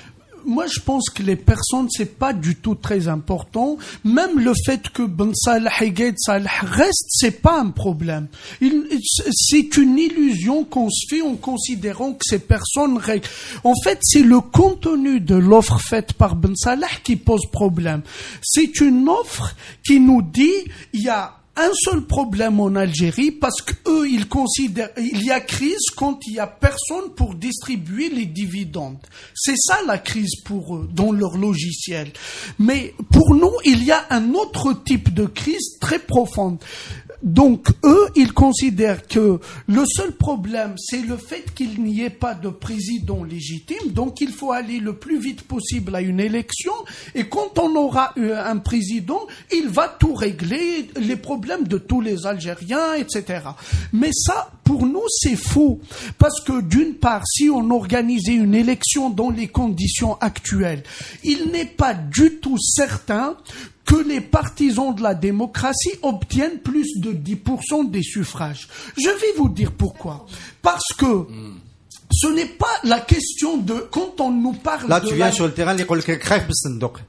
Moi, je pense que les personnes, c'est pas du tout très important. Même le fait que Ben Salah et Gaïd Salah restent, c'est pas un problème. C'est une illusion qu'on se fait en considérant que ces personnes règlent. En fait, c'est le contenu de l'offre faite par Ben Salah qui pose problème. C'est une offre qui nous dit, il y a un seul problème en Algérie parce que eux ils considèrent il y a crise quand il y a personne pour distribuer les dividendes. C'est ça la crise pour eux dans leur logiciel. Mais pour nous, il y a un autre type de crise très profonde. Donc, eux, ils considèrent que le seul problème, c'est le fait qu'il n'y ait pas de président légitime. Donc, il faut aller le plus vite possible à une élection. Et quand on aura un président, il va tout régler, les problèmes de tous les Algériens, etc. Mais ça, pour nous, c'est faux. Parce que d'une part, si on organisait une élection dans les conditions actuelles, il n'est pas du tout certain que les partisans de la démocratie obtiennent plus de 10% des suffrages. Je vais vous dire pourquoi. Parce que ce n'est pas la question de quand on nous parle là de tu viens sur le terrain يقول لك خايف بالصندوق.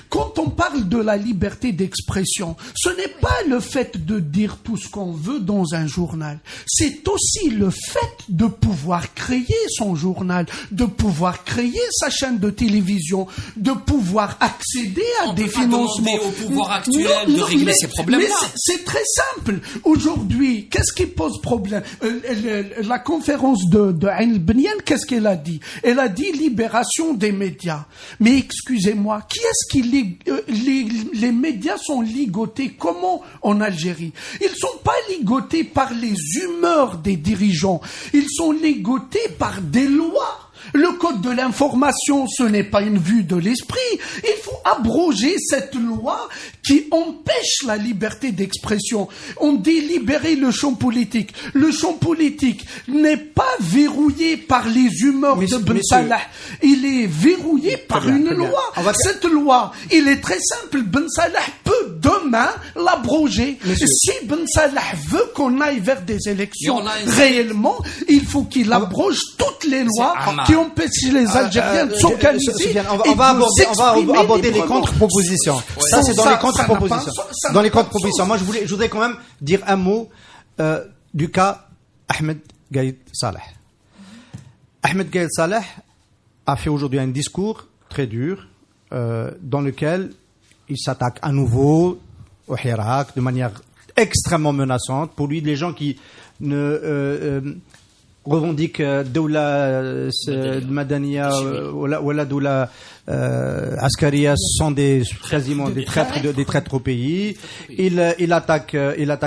Quand on parle de la liberté d'expression, ce n'est pas le fait de dire tout ce qu'on veut dans un journal. C'est aussi le fait de pouvoir créer son journal, de pouvoir créer sa chaîne de télévision, de pouvoir accéder à des financements. Au pouvoir actuel de régler ces problèmes-là. Mais c'est très simple. Aujourd'hui, qu'est-ce qui pose problème? La conférence de Ain El-Benyan, qu'est-ce qu'elle a dit? Elle a dit libération des médias. Mais excusez-moi, qui est-ce qui les médias sont ligotés comment en Algérie? Ils sont pas ligotés par les humeurs des dirigeants. Ils sont ligotés par des lois. Le code de l'information, ce n'est pas une vue de l'esprit. Il faut abroger cette loi qui empêche la liberté d'expression. On dit libérer le champ politique. Le champ politique n'est pas verrouillé par les humeurs de Ben Salah. Il est verrouillé par une loi. Cette loi, il est très simple. Ben Salah peut demain l'abroger. Si Ben Salah veut qu'on aille vers des élections réellement, il faut qu'il abroge toutes les lois qui empêchent les Algériens de s'organiser. On va aborder les contre-propositions. Ça, c'est dans les contre-propositions. Dans les contre-propositions. Moi, je voudrais quand même dire un mot du cas Ahmed Gaïd Saleh. Ahmed Gaïd Saleh a fait aujourd'hui un discours très dur dans lequel il s'attaque à nouveau au Hirak de manière extrêmement menaçante. Pour lui, les gens qui ne revendiquent Doula Madaniya ou Doula Askaria sont quasiment des traîtres au pays. Il attaque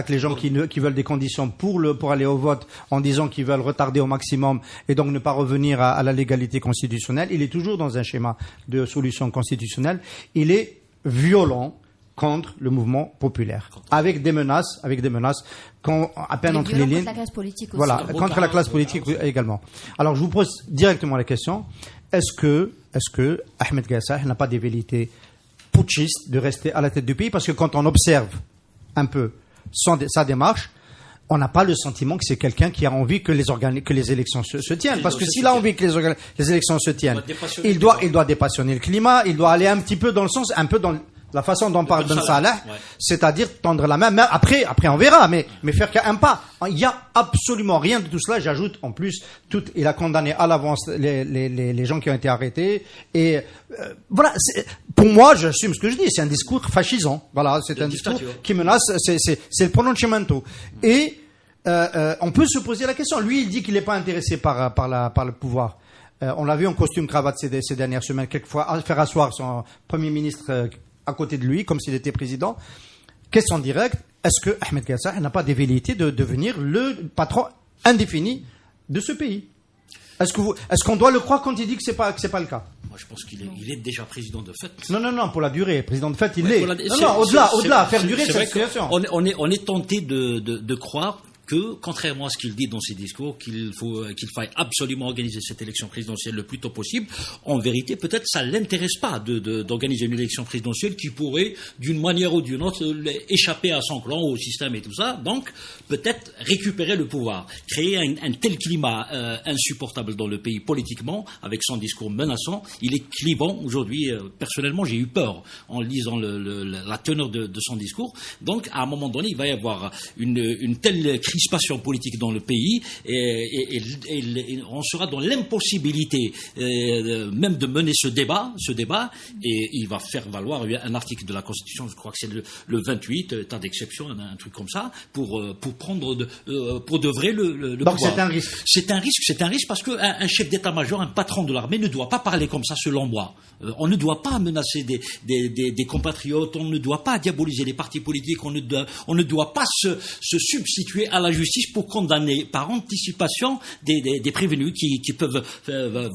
les gens qui veulent des conditions pour aller au vote en disant qu'ils veulent retarder au maximum et donc ne pas revenir à la légalité constitutionnelle. Il est toujours dans un schéma de solution constitutionnelle. Il est violent contre le mouvement populaire, avec des menaces, à peine entre les lignes. Contre la classe politique aussi. Voilà, contre la classe politique également. Alors, je vous pose directement la question est-ce que Ahmed Gaïd Saleh n'a pas des velléités putschistes de rester à la tête du pays? Parce que quand on observe un peu sa démarche, on n'a pas le sentiment que c'est quelqu'un qui a envie que les élections se tiennent. Parce que s'il a envie que les élections se tiennent, il doit dépassionner le climat, il doit aller un petit peu dans le sens, un peu dans la façon dont parle Ben Salah, c'est-à-dire tendre la main. Mais après on verra, mais faire qu'un pas. Il y a absolument rien de tout cela. J'ajoute en plus, il a condamné à l'avance les gens qui ont été arrêtés. Et voilà. Pour moi, j'assume ce que je dis. C'est un discours fascisant. Voilà, c'est un discours qui menace. C'est le pronunciamento. Et on peut se poser la question. Lui, il dit qu'il n'est pas intéressé par le pouvoir. On l'a vu en costume cravate ces dernières semaines, quelquefois faire asseoir son premier ministre à côté de lui, comme s'il était président. Question directe, est-ce que Ahmed Gaïd Saleh n'a pas des velléités de devenir le patron indéfini de ce pays? Est-ce qu'on doit le croire quand il dit que c'est pas le cas? Moi, je pense qu'il est déjà président de fait. Non, pour la durée. Président de fait, il l'est. Au-delà, faire durer cette situation. On est tenté de croire que, contrairement à ce qu'il dit dans ses discours, qu'il faille absolument organiser cette élection présidentielle le plus tôt possible, en vérité, peut-être ça l'intéresse pas d'organiser une élection présidentielle qui pourrait, d'une manière ou d'une autre, échapper à son clan, au système et tout ça. Donc, peut-être récupérer le pouvoir, créer un tel climat insupportable dans le pays politiquement, avec son discours menaçant. Il est clivant aujourd'hui. Personnellement, j'ai eu peur en lisant la teneur de son discours. Donc, à un moment donné, il va y avoir une telle crispation politique dans le pays et on sera dans l'impossibilité même de mener ce débat et il va faire valoir un article de la Constitution, je crois que c'est le 28, état d'exception, un truc comme ça, pour prendre pour de vrai le donc pouvoir. C'est un risque. C'est un risque parce qu'un chef d'état-major, un patron de l'armée ne doit pas parler comme ça selon moi. On ne doit pas menacer des compatriotes, on ne doit pas diaboliser les partis politiques, on ne doit pas se substituer à la justice pour condamner par anticipation des prévenus qui peuvent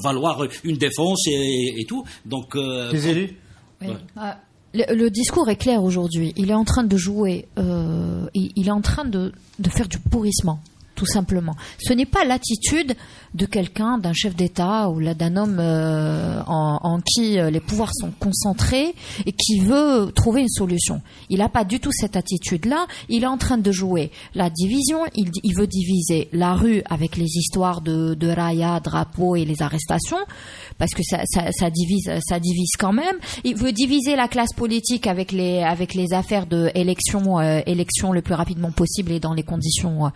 valoir une défense et tout. Donc, les élus. Oui. Le discours est clair aujourd'hui. Il est en train de jouer, il est en train de faire du pourrissement, tout simplement. Ce n'est pas l'attitude de quelqu'un, d'un chef d'État ou là d'un homme en qui les pouvoirs sont concentrés et qui veut trouver une solution. Il n'a pas du tout cette attitude-là. Il est en train de jouer la division. Il veut diviser la rue avec les histoires de raya, drapeaux et les arrestations, parce que ça divise quand même. Il veut diviser la classe politique avec les affaires de élection le plus rapidement possible et dans les conditions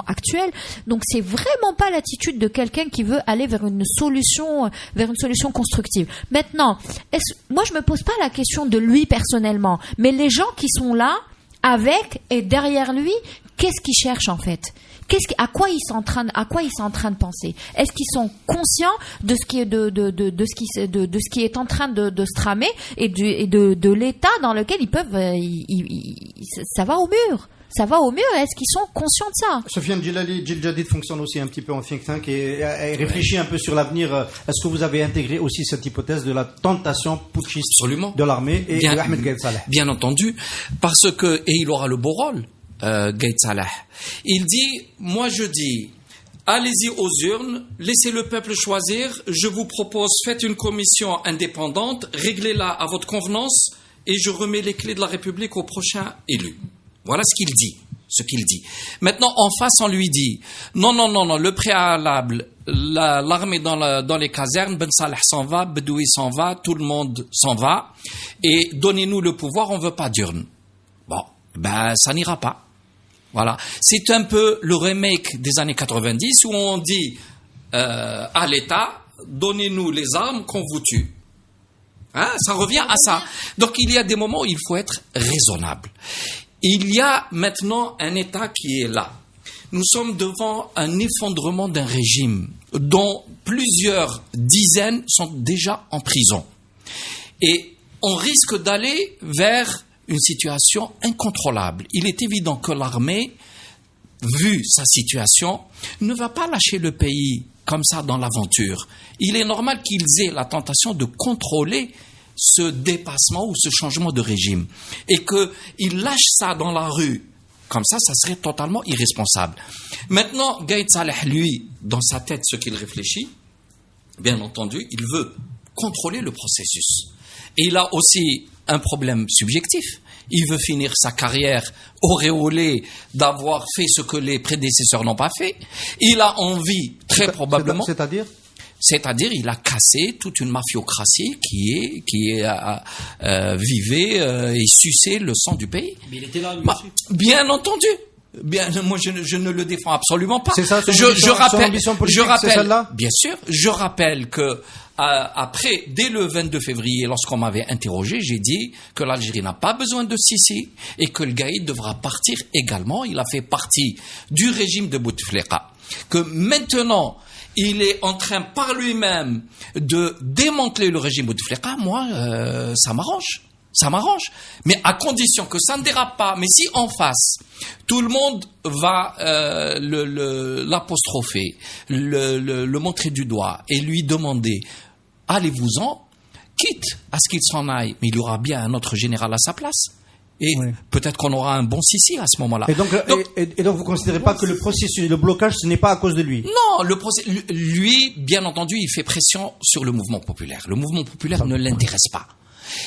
actuelles. Donc c'est vraiment pas l'attitude de quelqu'un qui veut aller vers une solution constructive. Maintenant, moi je me pose pas la question de lui personnellement, mais les gens qui sont là avec et derrière lui, qu'est-ce qu'ils cherchent en fait? À quoi ils sont en train de penser? Est-ce qu'ils sont conscients de ce qui est en train de se tramer et de l'état dans lequel ils peuvent ça va au mur? Ça va au mieux. Est-ce qu'ils sont conscients de ça? Sofiane Djilali, Jil Jadid fonctionne aussi un petit peu en think tank et réfléchit un peu sur l'avenir. Est-ce que vous avez intégré aussi cette hypothèse de la tentation putschiste Absolument. de l'armée et Bien, de Ahmed Gaïd Saleh? Bien entendu, parce que, et il aura le beau rôle, Gaïd Saleh. Il dit, moi je dis, allez-y aux urnes, laissez le peuple choisir, je vous propose, faites une commission indépendante, réglez-la à votre convenance et je remets les clés de la République au prochain élu. Voilà ce qu'il dit. Maintenant, en face, on lui dit, non, le préalable, l'armée dans les casernes, Ben Saleh s'en va, Bedoui s'en va, tout le monde s'en va, et donnez-nous le pouvoir, on veut pas d'urne. Bon, ça n'ira pas. Voilà. C'est un peu le remake des années 90 où on dit à l'État, donnez-nous les armes qu'on vous tue. Hein, ça revient à ça. Donc, il y a des moments où il faut être raisonnable. Il y a maintenant un État qui est là. Nous sommes devant un effondrement d'un régime dont plusieurs dizaines sont déjà en prison. Et on risque d'aller vers une situation incontrôlable. Il est évident que l'armée, vu sa situation, ne va pas lâcher le pays comme ça dans l'aventure. Il est normal qu'ils aient la tentation de contrôler ce dépassement ou ce changement de régime. Et qu'il lâche ça dans la rue, comme ça serait totalement irresponsable. Maintenant, Gaïd Saleh, lui, dans sa tête, ce qu'il réfléchit, bien entendu, il veut contrôler le processus. Et il a aussi un problème subjectif. Il veut finir sa carrière auréolé d'avoir fait ce que les prédécesseurs n'ont pas fait. Il a envie, très probablement... C'est-à-dire, il a cassé toute une mafiocratie qui vivait et suçait le sang du pays. Mais il était là, lui aussi. Bien entendu. Moi, je ne le défends absolument pas. C'est ça, son ambition politique, c'est celle-là ? Bien sûr. Je rappelle que après, dès le 22 février, lorsqu'on m'avait interrogé, j'ai dit que l'Algérie n'a pas besoin de Sisi et que le Gaïd devra partir également. Il a fait partie du régime de Bouteflika. Que maintenant, il est en train par lui-même de démanteler le régime Bouteflika. Moi, ça m'arrange. Mais à condition que ça ne dérape pas. Mais si en face, tout le monde va l'apostropher, le montrer du doigt et lui demander « allez-vous-en », quitte à ce qu'il s'en aille, mais il y aura bien un autre général à sa place. Et peut-être qu'on aura un bon Sisi à ce moment-là. Et donc vous ne considérez pas que le processus, le blocage, ce n'est pas à cause de lui? Non, lui, bien entendu, il fait pression sur le mouvement populaire. Le mouvement populaire ne l'intéresse pas.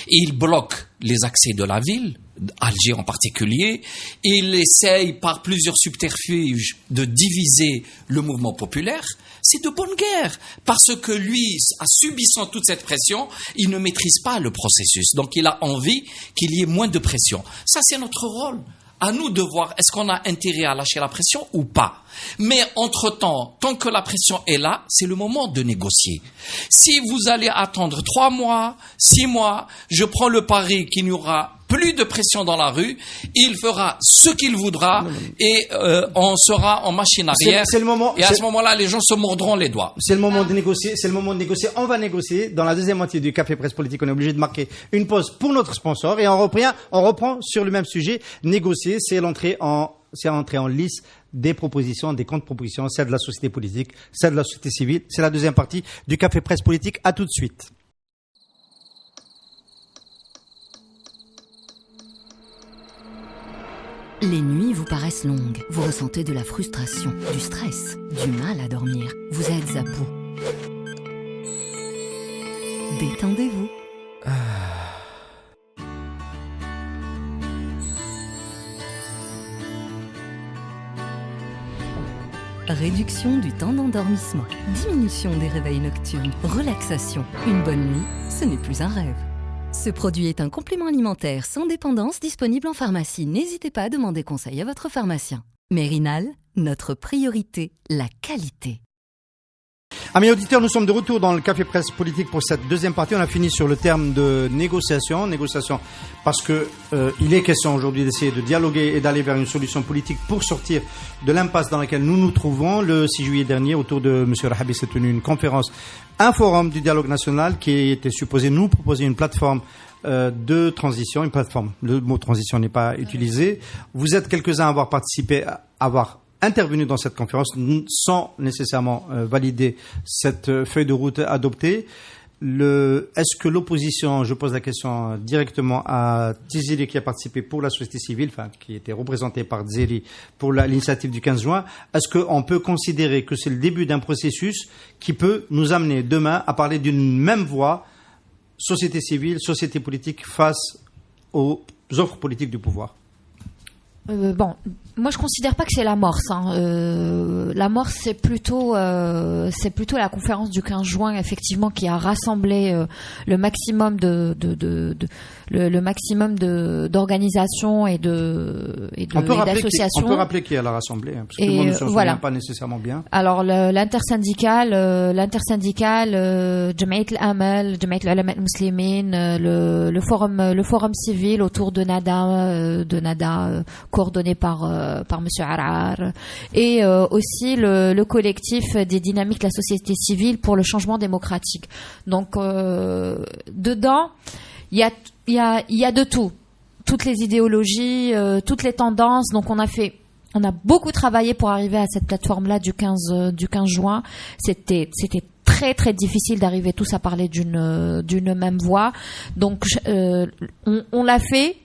Et il bloque les accès de la ville, Alger en particulier. Il essaye par plusieurs subterfuges de diviser le mouvement populaire. C'est de bonne guerre, parce que lui, en subissant toute cette pression, il ne maîtrise pas le processus. Donc il a envie qu'il y ait moins de pression. Ça, c'est notre rôle. À nous de voir, est-ce qu'on a intérêt à lâcher la pression ou pas. Mais entre-temps, tant que la pression est là, c'est le moment de négocier. Si vous allez attendre 3 mois, 6 mois, je prends le pari qu'il n'y aura plus de pression dans la rue, il fera ce qu'il voudra et on sera en machine arrière. C'est le moment, et à ce moment-là, les gens se mordront les doigts. C'est le moment de négocier. On va négocier. Dans la deuxième moitié du Café Presse Politique, on est obligé de marquer une pause pour notre sponsor et on reprend sur le même sujet. Négocier, c'est l'entrée en lice des propositions, des contre-propositions, celle de la société politique, celle de la société civile. C'est la deuxième partie du Café Presse Politique. À tout de suite. Les nuits vous paraissent longues, vous ressentez de la frustration, du stress, du mal à dormir, vous êtes à bout. Détendez-vous. Réduction du temps d'endormissement, diminution des réveils nocturnes, relaxation. Une bonne nuit, ce n'est plus un rêve. Ce produit est un complément alimentaire sans dépendance disponible en pharmacie. N'hésitez pas à demander conseil à votre pharmacien. Mérinal, notre priorité, la qualité. Amis auditeurs, nous sommes de retour dans le Café Presse Politique pour cette deuxième partie. On a fini sur le terme de négociation parce que il est question aujourd'hui d'essayer de dialoguer et d'aller vers une solution politique pour sortir de l'impasse dans laquelle nous nous trouvons. Le 6 juillet dernier, autour de M. Rahabi, s'est tenue une conférence, un forum du dialogue national qui était supposé nous proposer une plateforme de transition, une plateforme. Le mot transition n'est pas utilisé. Vous êtes quelques-uns à avoir participé, à avoir intervenu dans cette conférence sans nécessairement valider cette feuille de route adoptée. Est-ce que l'opposition, je pose la question directement à Tizili qui a participé pour la société civile, enfin qui était représentée par Tzeli pour l'initiative du 15 juin, est-ce qu'on peut considérer que c'est le début d'un processus qui peut nous amener demain à parler d'une même voix, société civile, société politique face aux offres politiques du pouvoir? Bon, moi je considère pas que c'est l'amorce. L'amorce c'est plutôt la conférence du 15 juin effectivement qui a rassemblé le maximum d'organisations et d'associations. On peut rappeler qui elle a rassemblé, parce que moi ne s'en souvient pas nécessairement bien. Alors l'intersyndicale, Jamaïat al-Amal, Jamaïat al-Ulama al-Muslimin, le forum civil autour de Nada coordonné par Monsieur Arar, et aussi le collectif des dynamiques de la société civile pour le changement démocratique. Donc dedans il y a de tout, toutes les idéologies, toutes les tendances. Donc on a beaucoup travaillé pour arriver à cette plateforme là du 15 juin. C'était très très difficile d'arriver tous à parler d'une même voix. Donc on l'a fait.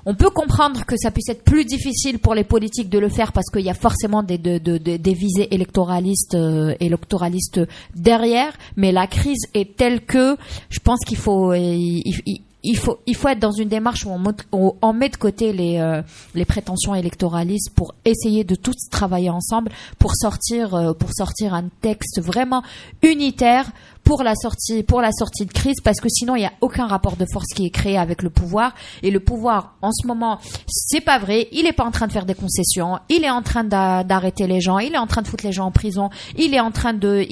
On peut comprendre que ça puisse être plus difficile pour les politiques de le faire parce qu'il y a forcément des visées électoralistes derrière, mais la crise est telle que je pense qu'il faut être dans une démarche où on met de côté les prétentions électoralistes pour essayer de tous travailler ensemble pour sortir un texte vraiment unitaire pour la sortie de crise, parce que sinon il n'y a aucun rapport de force qui est créé avec le pouvoir, et le pouvoir en ce moment c'est pas vrai, il est pas en train de faire des concessions, il est en train d'arrêter les gens, il est en train de foutre les gens en prison, il est en train de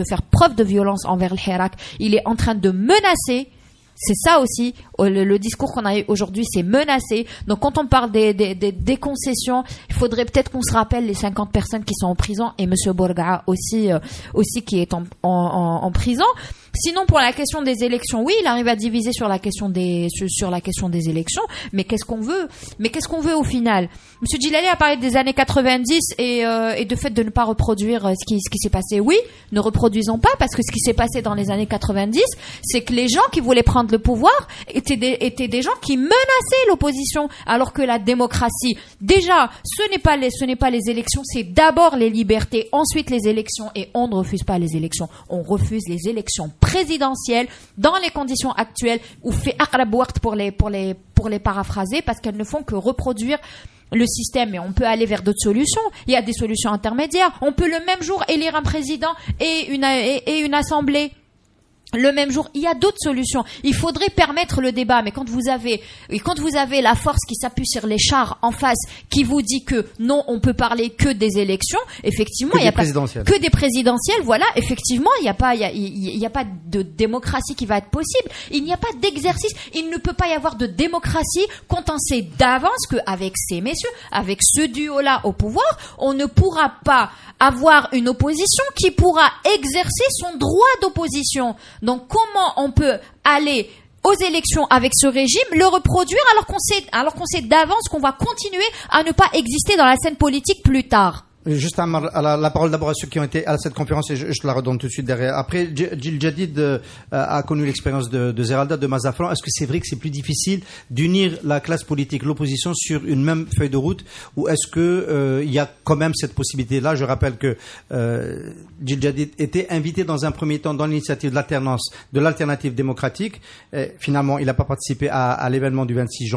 faire preuve de violence envers le Hirak, il est en train de menacer. C'est ça aussi, le discours qu'on a eu aujourd'hui, c'est menacé. Donc quand on parle des concessions, il faudrait peut-être qu'on se rappelle les 50 personnes qui sont en prison, et Monsieur Bourga'a aussi qui est en prison. Sinon, pour la question des élections, oui, il arrive à diviser sur la question des élections. Mais qu'est-ce qu'on veut au final? Monsieur Djilali a parlé des années 90 et de fait de ne pas reproduire ce qui s'est passé. Oui, ne reproduisons pas, parce que ce qui s'est passé dans les années 90, c'est que les gens qui voulaient prendre le pouvoir étaient des gens qui menaçaient l'opposition, alors que la démocratie, déjà, ce n'est pas les élections, c'est d'abord les libertés, ensuite les élections, et on ne refuse pas les élections, on refuse les élections présidentielles dans les conditions actuelles, ou fait aqrab waqt pour les paraphraser, parce qu'elles ne font que reproduire le système. Mais on peut aller vers d'autres solutions. Il y a des solutions intermédiaires. On peut le même jour élire un président et une assemblée. Le même jour, il y a d'autres solutions. Il faudrait permettre le débat, mais quand vous avez la force qui s'appuie sur les chars en face, qui vous dit que non, on peut parler que des élections, effectivement, il y a pas que des présidentielles, voilà, effectivement, il y a pas de démocratie qui va être possible. Il n'y a pas d'exercice. Il ne peut pas y avoir de démocratie quand on sait d'avance qu'avec ces messieurs, avec ce duo-là au pouvoir, on ne pourra pas avoir une opposition qui pourra exercer son droit d'opposition. Donc comment on peut aller aux élections avec ce régime, le reproduire alors qu'on sait d'avance qu'on va continuer à ne pas exister dans la scène politique plus tard? Juste la parole d'abord à ceux qui ont été à cette conférence et je te la redonne tout de suite derrière. Après, Djil Jadid a connu l'expérience de Zeralda, de Mazafran. Est-ce que c'est vrai que c'est plus difficile d'unir la classe politique, l'opposition sur une même feuille de route, ou est-ce que il y a quand même cette possibilité-là? Je rappelle que Djil Jadid était invité dans un premier temps dans l'initiative de l'alternance, de l'alternative démocratique. Et finalement, il n'a pas participé à l'événement du 26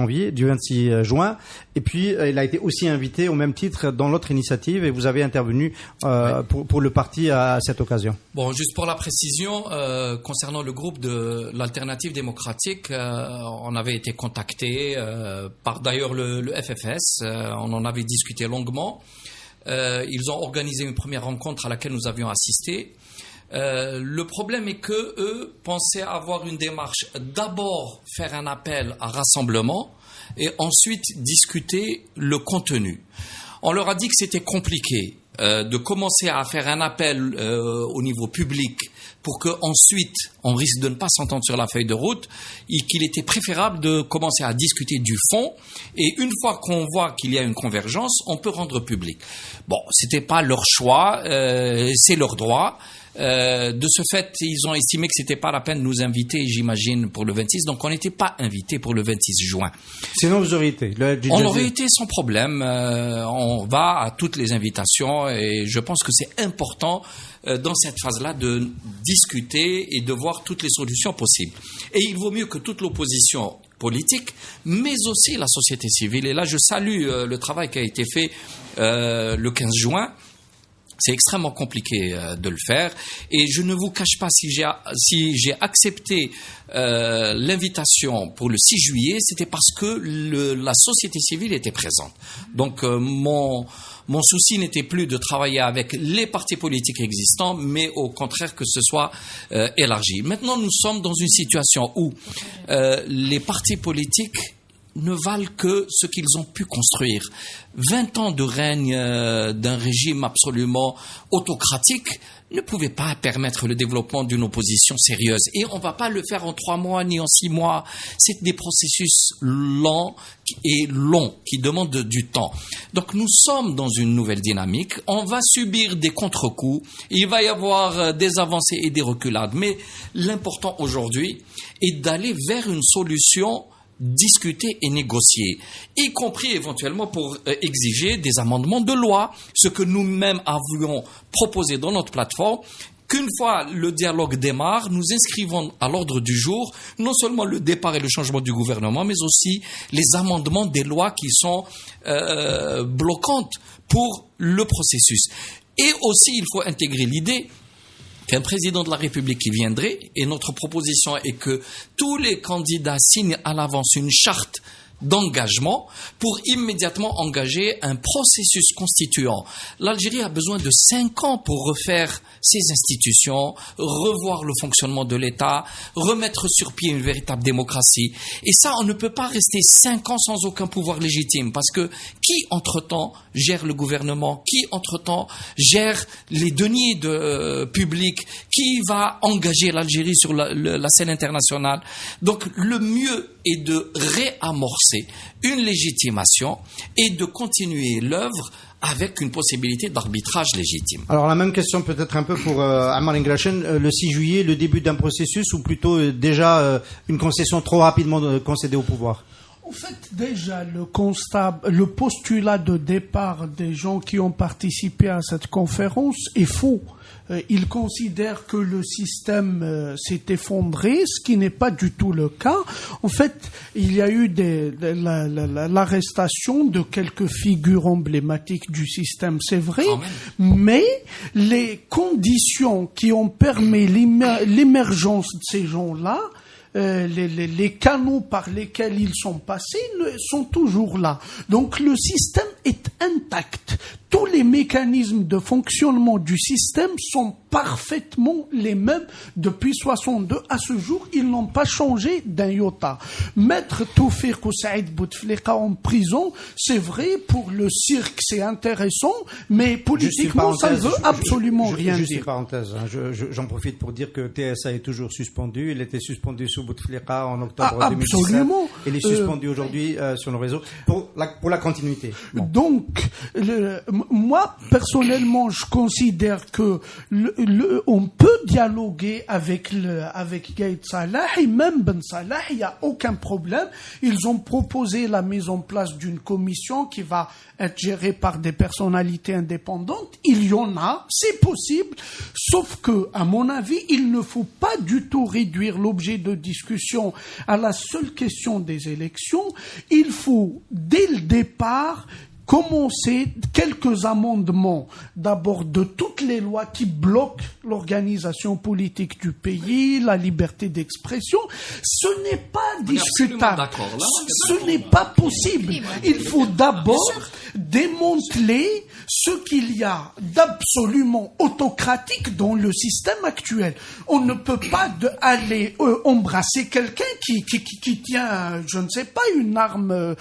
juin. Et puis, il a été aussi invité au même titre dans l'autre initiative. Et vous avez intervenu pour le parti à cette occasion. Bon, juste pour la précision, concernant le groupe de l'Alternative démocratique, on avait été contacté par d'ailleurs le FFS, on en avait discuté longuement. Ils ont organisé une première rencontre à laquelle nous avions assisté. Le problème est que eux pensaient avoir une démarche, d'abord faire un appel à rassemblement et ensuite discuter le contenu. On leur a dit que c'était compliqué de commencer à faire un appel au niveau public pour qu'ensuite on risque de ne pas s'entendre sur la feuille de route et qu'il était préférable de commencer à discuter du fond et une fois qu'on voit qu'il y a une convergence, on peut rendre public. Bon, c'était pas leur choix, c'est leur droit. De ce fait, ils ont estimé que c'était pas la peine de nous inviter, j'imagine, pour le 26. Donc, on n'était pas invités pour le 26 juin. Sinon, vous auriez été. On aurait été sans problème. On va à toutes les invitations et je pense que c'est important dans cette phase-là de discuter et de voir toutes les solutions possibles. Et il vaut mieux que toute l'opposition politique, mais aussi la société civile. Et là, je salue le travail qui a été fait le 15 juin. C'est extrêmement compliqué de le faire et je ne vous cache pas si j'ai accepté l'invitation pour le 6 juillet, c'était parce que la société civile était présente. Donc mon souci n'était plus de travailler avec les partis politiques existants, mais au contraire que ce soit élargi. Maintenant, nous sommes dans une situation où les partis politiques ne valent que ce qu'ils ont pu construire. 20 ans de règne d'un régime absolument autocratique ne pouvaient pas permettre le développement d'une opposition sérieuse. Et on ne va pas le faire en 3 mois ni en 6 mois. C'est des processus lents et longs qui demandent du temps. Donc nous sommes dans une nouvelle dynamique. On va subir des contre-coups. Il va y avoir des avancées et des reculades. Mais l'important aujourd'hui est d'aller vers une solution discuter et négocier, y compris éventuellement pour exiger des amendements de loi, ce que nous-mêmes avions proposé dans notre plateforme. Qu'une fois le dialogue démarre, nous inscrivons à l'ordre du jour non seulement le départ et le changement du gouvernement, mais aussi les amendements des lois qui sont bloquantes pour le processus. Et aussi, il faut intégrer l'idée qu'un président de la République qui viendrait, et notre proposition est que tous les candidats signent à l'avance une charte d'engagement pour immédiatement engager un processus constituant. L'Algérie a besoin de 5 ans pour refaire ses institutions, revoir le fonctionnement de l'État, remettre sur pied une véritable démocratie. Et ça, on ne peut pas rester 5 ans sans aucun pouvoir légitime, parce que qui, entre-temps, gère le gouvernement? Qui, entre-temps, gère les deniers publics? Qui va engager l'Algérie sur la scène internationale? Donc, le mieux est de réamorcer une légitimation et de continuer l'œuvre avec une possibilité d'arbitrage légitime. Alors la même question peut-être un peu pour Ammar Ingrachen, le 6 juillet, le début d'un processus ou plutôt déjà une concession trop rapidement concédée au pouvoir? En fait, déjà, le postulat de départ des gens qui ont participé à cette conférence est faux. Ils considèrent que le système s'est effondré, ce qui n'est pas du tout le cas. En fait, il y a eu l'arrestation de quelques figures emblématiques du système, c'est vrai, mais les conditions qui ont permis l'émergence de ces gens-là, les canaux par lesquels ils sont passés sont toujours là. Donc le système est intact. Tous les mécanismes de fonctionnement du système sont parfaitement les mêmes depuis 62. À ce jour, ils n'ont pas changé d'un iota. Mettre Toufik ou Saïd Bouteflika en prison, c'est vrai, pour le cirque, c'est intéressant, mais politiquement, ça ne veut absolument rien juste dire. Une parenthèse, hein, j'en profite pour dire que TSA est toujours suspendu. Il était suspendu sous Bouteflika en octobre 2017. Absolument. Il est suspendu aujourd'hui sur nos réseaux pour la continuité. Bon. Donc, moi, personnellement, je considère que on peut dialoguer avec Gaïd Salah et même Ben Salah, il n'y a aucun problème. Ils ont proposé la mise en place d'une commission qui va être gérée par des personnalités indépendantes. Il y en a, c'est possible, sauf que, à mon avis, il ne faut pas du tout réduire l'objet de discussion à la seule question des élections. Il faut, dès le départ, commencer quelques amendements, d'abord de toutes les lois qui bloquent l'organisation politique du pays, la liberté d'expression. Ce n'est pas discutable. Ce n'est pas possible. Il faut d'abord démanteler ce qu'il y a d'absolument autocratique dans le système actuel. On ne peut pas aller embrasser quelqu'un qui tient, je ne sais pas, une arme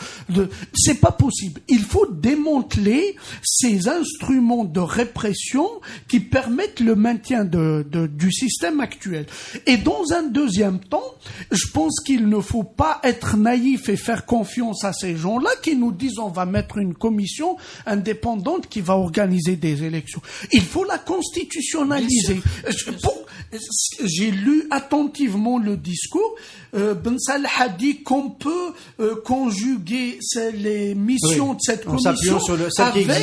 c'est pas possible. Il faut démanteler ces instruments de répression qui permettent le maintien du système actuel. Et dans un deuxième temps, je pense qu'il ne faut pas être naïf et faire confiance à ces gens-là qui nous disent on va mettre une commission indépendante qui va organiser des élections. Il faut la constitutionnaliser. J'ai lu attentivement le discours. Ben Salah a dit qu'on peut conjuguer les missions de cette commission avec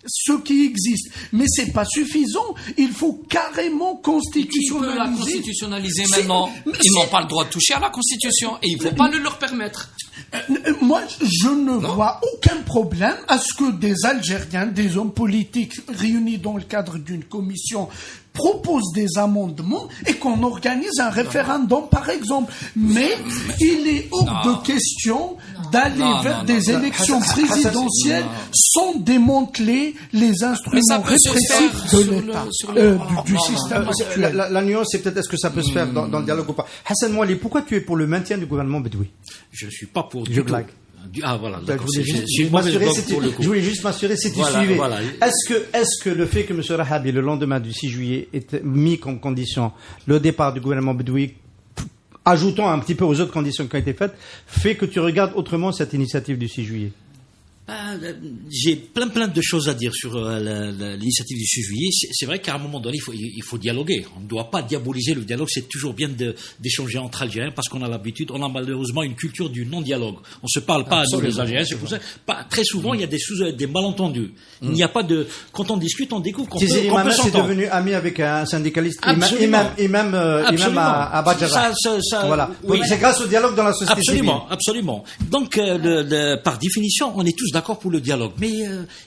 ce qui existe. Mais c'est pas suffisant. Il faut carrément constitutionnaliser. Qui peut la constitutionnaliser maintenant? Ils n'ont pas le droit de toucher à la Constitution et il ne faut pas le leur permettre. Moi, je ne vois aucun problème à ce que des Algériens, des hommes politiques réunis dans le cadre d'une commission proposent des amendements et qu'on organise un référendum, par exemple. Mais il est hors de question d'aller vers des élections présidentielles sans démanteler les instruments répressifs de l'État, du système actuel. La nuance, c'est peut-être est-ce que ça peut se faire dans le dialogue ou pas. Hassan Mouali, pourquoi tu es pour le maintien du gouvernement bedoui? Je ne suis pas pour du blague. Ah voilà, je voulais juste m'assurer si tu suivais. Voilà. Est-ce que le fait que M. Rahabi, le lendemain du 6 juillet, ait mis comme condition le départ du gouvernement bedoui, ajoutant un petit peu aux autres conditions qui ont été faites, fait que tu regardes autrement cette initiative du 6 juillet? J'ai plein de choses à dire sur l'initiative du 6 juillet. C'est vrai qu'à un moment donné, il faut dialoguer. On ne doit pas diaboliser le dialogue. C'est toujours bien d'échanger entre Algériens parce qu'on a l'habitude. On a malheureusement une culture du non-dialogue. On se parle pas à nous les Algériens. C'est pour ça. Très souvent, il y a des malentendus. Il n'y a pas de. Quand on discute, on découvre qu'on peut s'entendre. C'est devenu ami avec un syndicaliste et même à Badjara. Voilà. Oui. C'est grâce au dialogue dans la société civile. Absolument. Donc, par définition, on est tous d'accord pour le dialogue, mais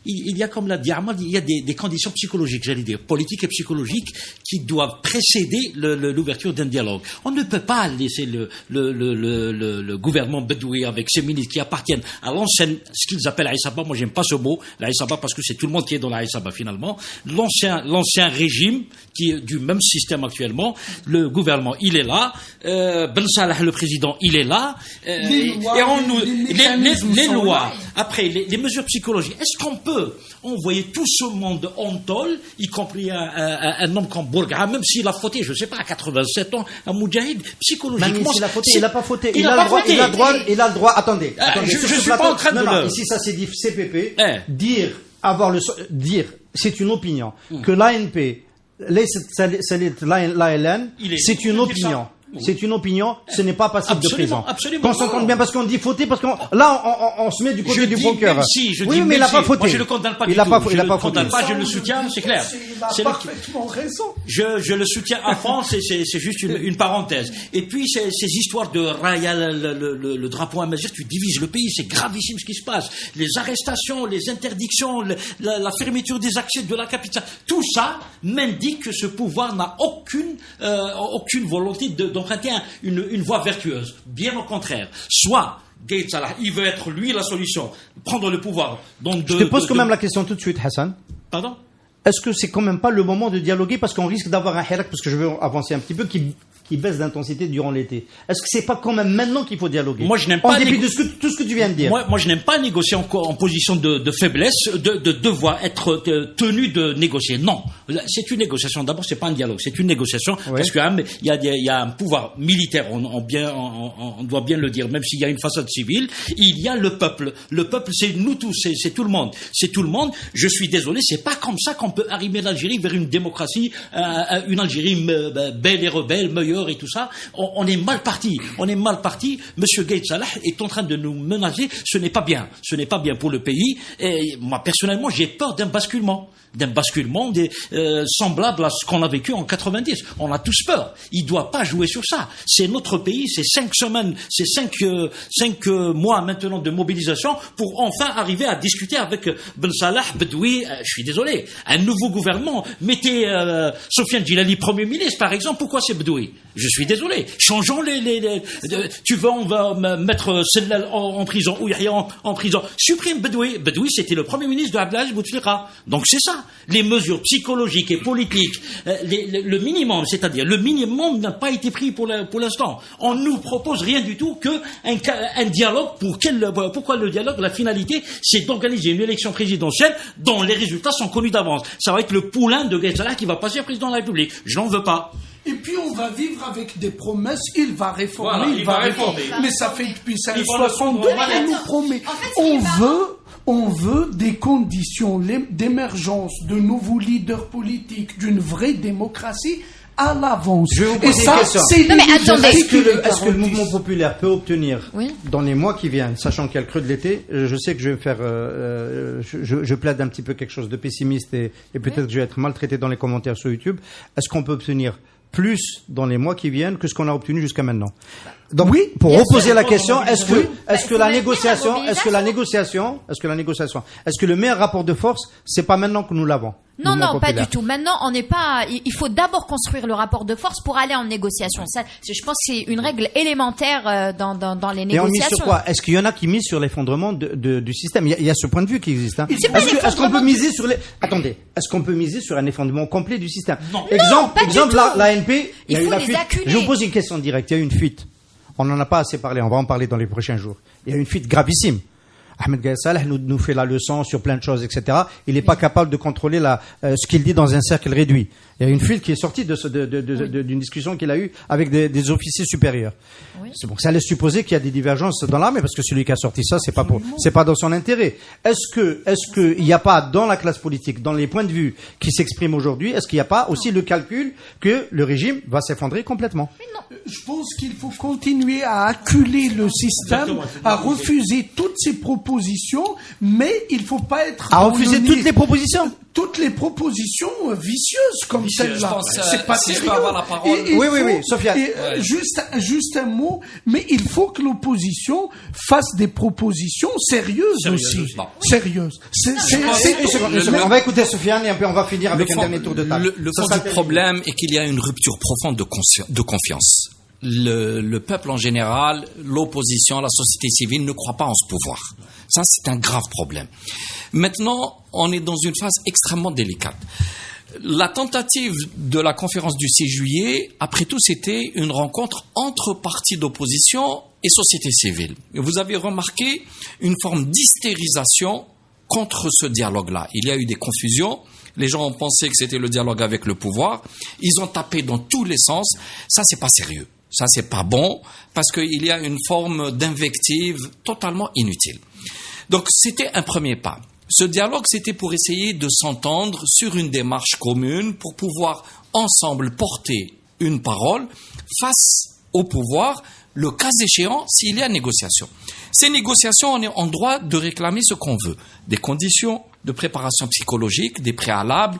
il y a, comme l'a dit Ahmad, il y a des conditions psychologiques, j'allais dire, politiques et psychologiques, qui doivent précéder l'ouverture d'un dialogue. On ne peut pas laisser le gouvernement bedoui avec ses ministres qui appartiennent à l'ancienne, ce qu'ils appellent l'Aïsaba. Moi, j'aime pas ce mot, l'Aïsaba, parce que c'est tout le monde qui est dans l'Aïsaba finalement. L'ancien régime qui est du même système actuellement. Le gouvernement, il est là. Ben Salah, le président, il est là. Les lois. Après, les mesures psychologiques. Est-ce qu'on peut envoyer tout ce monde en tôle, y compris un homme comme Bourga, même s'il a fauté, je ne sais pas, à 87 ans, un moudjahid, psychologiquement... S'il a fauté, il n'a pas fauté. Il a le droit, attendez. Je ne suis pas en train de... Non, ici, ça c'est dit CPP. Dire, c'est une opinion. Que l'ANP, l'ALN, c'est une opinion. C'est une opinion, ce n'est pas passible de prison. Absolument. Qu'on s'entende bien parce qu'on dit fauter, parce qu'on là on se met du côté du bon cœur. Oui, mais il n'a pas fauté. Moi, je le condamne pas du tout. Je le condamne pas, je le soutiens, c'est clair. Il a parfaitement raison. Je le soutiens à fond, c'est juste une parenthèse. Et puis ces histoires de Raya, le drapeau amazigh, tu divises le pays, c'est gravissime ce qui se passe. Les arrestations, les interdictions, la fermeture des accès de la capitale, tout ça m'indique que ce pouvoir n'a aucune volonté d'emprunter une voie vertueuse. Bien au contraire. Soit Gaïd Salah, il veut être lui la solution, prendre le pouvoir. Je te pose quand même la question tout de suite, Hassan. Pardon? est-ce que c'est quand même pas le moment de dialoguer parce qu'on risque d'avoir un hirak, parce que je veux avancer un petit peu, qui baisse d'intensité durant l'été. Est-ce que c'est pas quand même maintenant qu'il faut dialoguer? Moi, je n'aime pas en dépit de tout ce que tu viens de dire. Moi, je n'aime pas négocier en position de faiblesse, de devoir être tenu de négocier. Non, c'est une négociation. D'abord, c'est pas un dialogue, c'est une négociation parce qu'il y a un pouvoir militaire. On doit bien le dire, même s'il y a une façade civile, il y a le peuple. Le peuple, c'est nous tous, c'est tout le monde. C'est tout le monde. Je suis désolé, c'est pas comme ça qu'on peut arriver l'Algérie vers une démocratie, une Algérie belle et rebelle, meilleure. Et tout ça, on est mal parti. Monsieur Gaïd Salah est en train de nous menacer. Ce n'est pas bien pour le pays. Et moi, personnellement, j'ai peur d'un basculement semblable à ce qu'on a vécu en 90. On a tous peur. Il doit pas jouer sur ça. C'est notre pays. C'est 5 semaines, c'est 5 mois maintenant de mobilisation pour enfin arriver à discuter avec Ben Salah, Bedoui. Je suis désolé. Un nouveau gouvernement. Mettez Sofiane Djilali Premier ministre, par exemple. Pourquoi c'est Bedoui? Je suis désolé. Changeons on va mettre Sellal en prison ou Yahya en prison. Supprime Bedoui. Bedoui, c'était le Premier ministre de Abdelaziz Bouteflika. Donc c'est ça. Les mesures psychologiques et politiques, le minimum, c'est-à-dire le minimum n'a pas été pris pour l'instant. On nous propose rien du tout que un dialogue. Pourquoi le dialogue? La finalité, c'est d'organiser une élection présidentielle dont les résultats sont connus d'avance. Ça va être le poulain de Gaïd Salah qui va passer président de la République. Je n'en veux pas. Et puis on va vivre avec des promesses, il va réformer, il va réformer. Mais ça fait depuis 62 qu'il nous promet. On veut des conditions d'émergence de nouveaux leaders politiques, d'une vraie démocratie à l'avance. Je vais vous poser une question. Est-ce que le mouvement populaire peut obtenir, dans les mois qui viennent, sachant qu'il y a le creux de l'été, je sais que je vais me faire, je plaide un petit peu quelque chose de pessimiste et peut-être que je vais être maltraité dans les commentaires sur YouTube. Est-ce qu'on peut obtenir plus dans les mois qui viennent que ce qu'on a obtenu jusqu'à maintenant? Donc, pour reposer la question, est-ce que le meilleur rapport de force, c'est pas maintenant que nous l'avons? Non, pas du tout. Maintenant, on n'est pas. Il faut d'abord construire le rapport de force pour aller en négociation. Ça, je pense que c'est une règle élémentaire dans les négociations. Et on mise sur quoi? Est-ce qu'il y en a qui misent sur l'effondrement du système? Il y a ce point de vue qui existe. Hein. Est-ce qu'on peut miser sur est-ce qu'on peut miser sur un effondrement complet du système? Non. Exemple, l'ANP, il y a eu la fuite. Acculer. Je vous pose une question directe. Il y a eu une fuite. On n'en a pas assez parlé, on va en parler dans les prochains jours. Il y a une fuite gravissime. Ahmed Gaïd Salah nous fait la leçon sur plein de choses, etc. Il n'est pas capable de contrôler ce qu'il dit dans un cercle réduit. Il y a une fuite qui est sortie d'une discussion qu'il a eue avec des officiers supérieurs. Oui. C'est bon, ça laisse supposer qu'il y a des divergences dans l'armée, parce que celui qui a sorti ça, c'est pas dans son intérêt. Est-ce que il n'y a pas dans la classe politique, dans les points de vue qui s'expriment aujourd'hui, est-ce qu'il n'y a pas aussi le calcul que le régime va s'effondrer complètement? Je pense qu'il faut continuer à acculer le système, à refuser toutes ces propositions, mais il ne faut pas être... À refuser toutes les propositions? Toutes les propositions vicieuses comme celle-là. C'est pas si sérieux. je peux avoir la parole. Oui, Sofiane. Juste un mot, mais il faut que l'opposition fasse des propositions sérieuses aussi. Sérieuses. On va écouter Sofiane et après on va finir avec un dernier tour de table. Le fond du problème est qu'il y a une rupture profonde de confiance. Le peuple en général, l'opposition, la société civile ne croient pas en ce pouvoir. Ça, c'est un grave problème. Maintenant, on est dans une phase extrêmement délicate. La tentative de la conférence du 6 juillet, après tout, c'était une rencontre entre partis d'opposition et société civile. Et vous avez remarqué une forme d'hystérisation contre ce dialogue-là. Il y a eu des confusions. Les gens ont pensé que c'était le dialogue avec le pouvoir. Ils ont tapé dans tous les sens. Ça, c'est pas sérieux. Ça, c'est pas bon, parce qu'il y a une forme d'invective totalement inutile. Donc, c'était un premier pas. Ce dialogue, c'était pour essayer de s'entendre sur une démarche commune pour pouvoir ensemble porter une parole face au pouvoir, le cas échéant, s'il y a négociation. Ces négociations, on est en droit de réclamer ce qu'on veut. Des conditions de préparation psychologique, des préalables,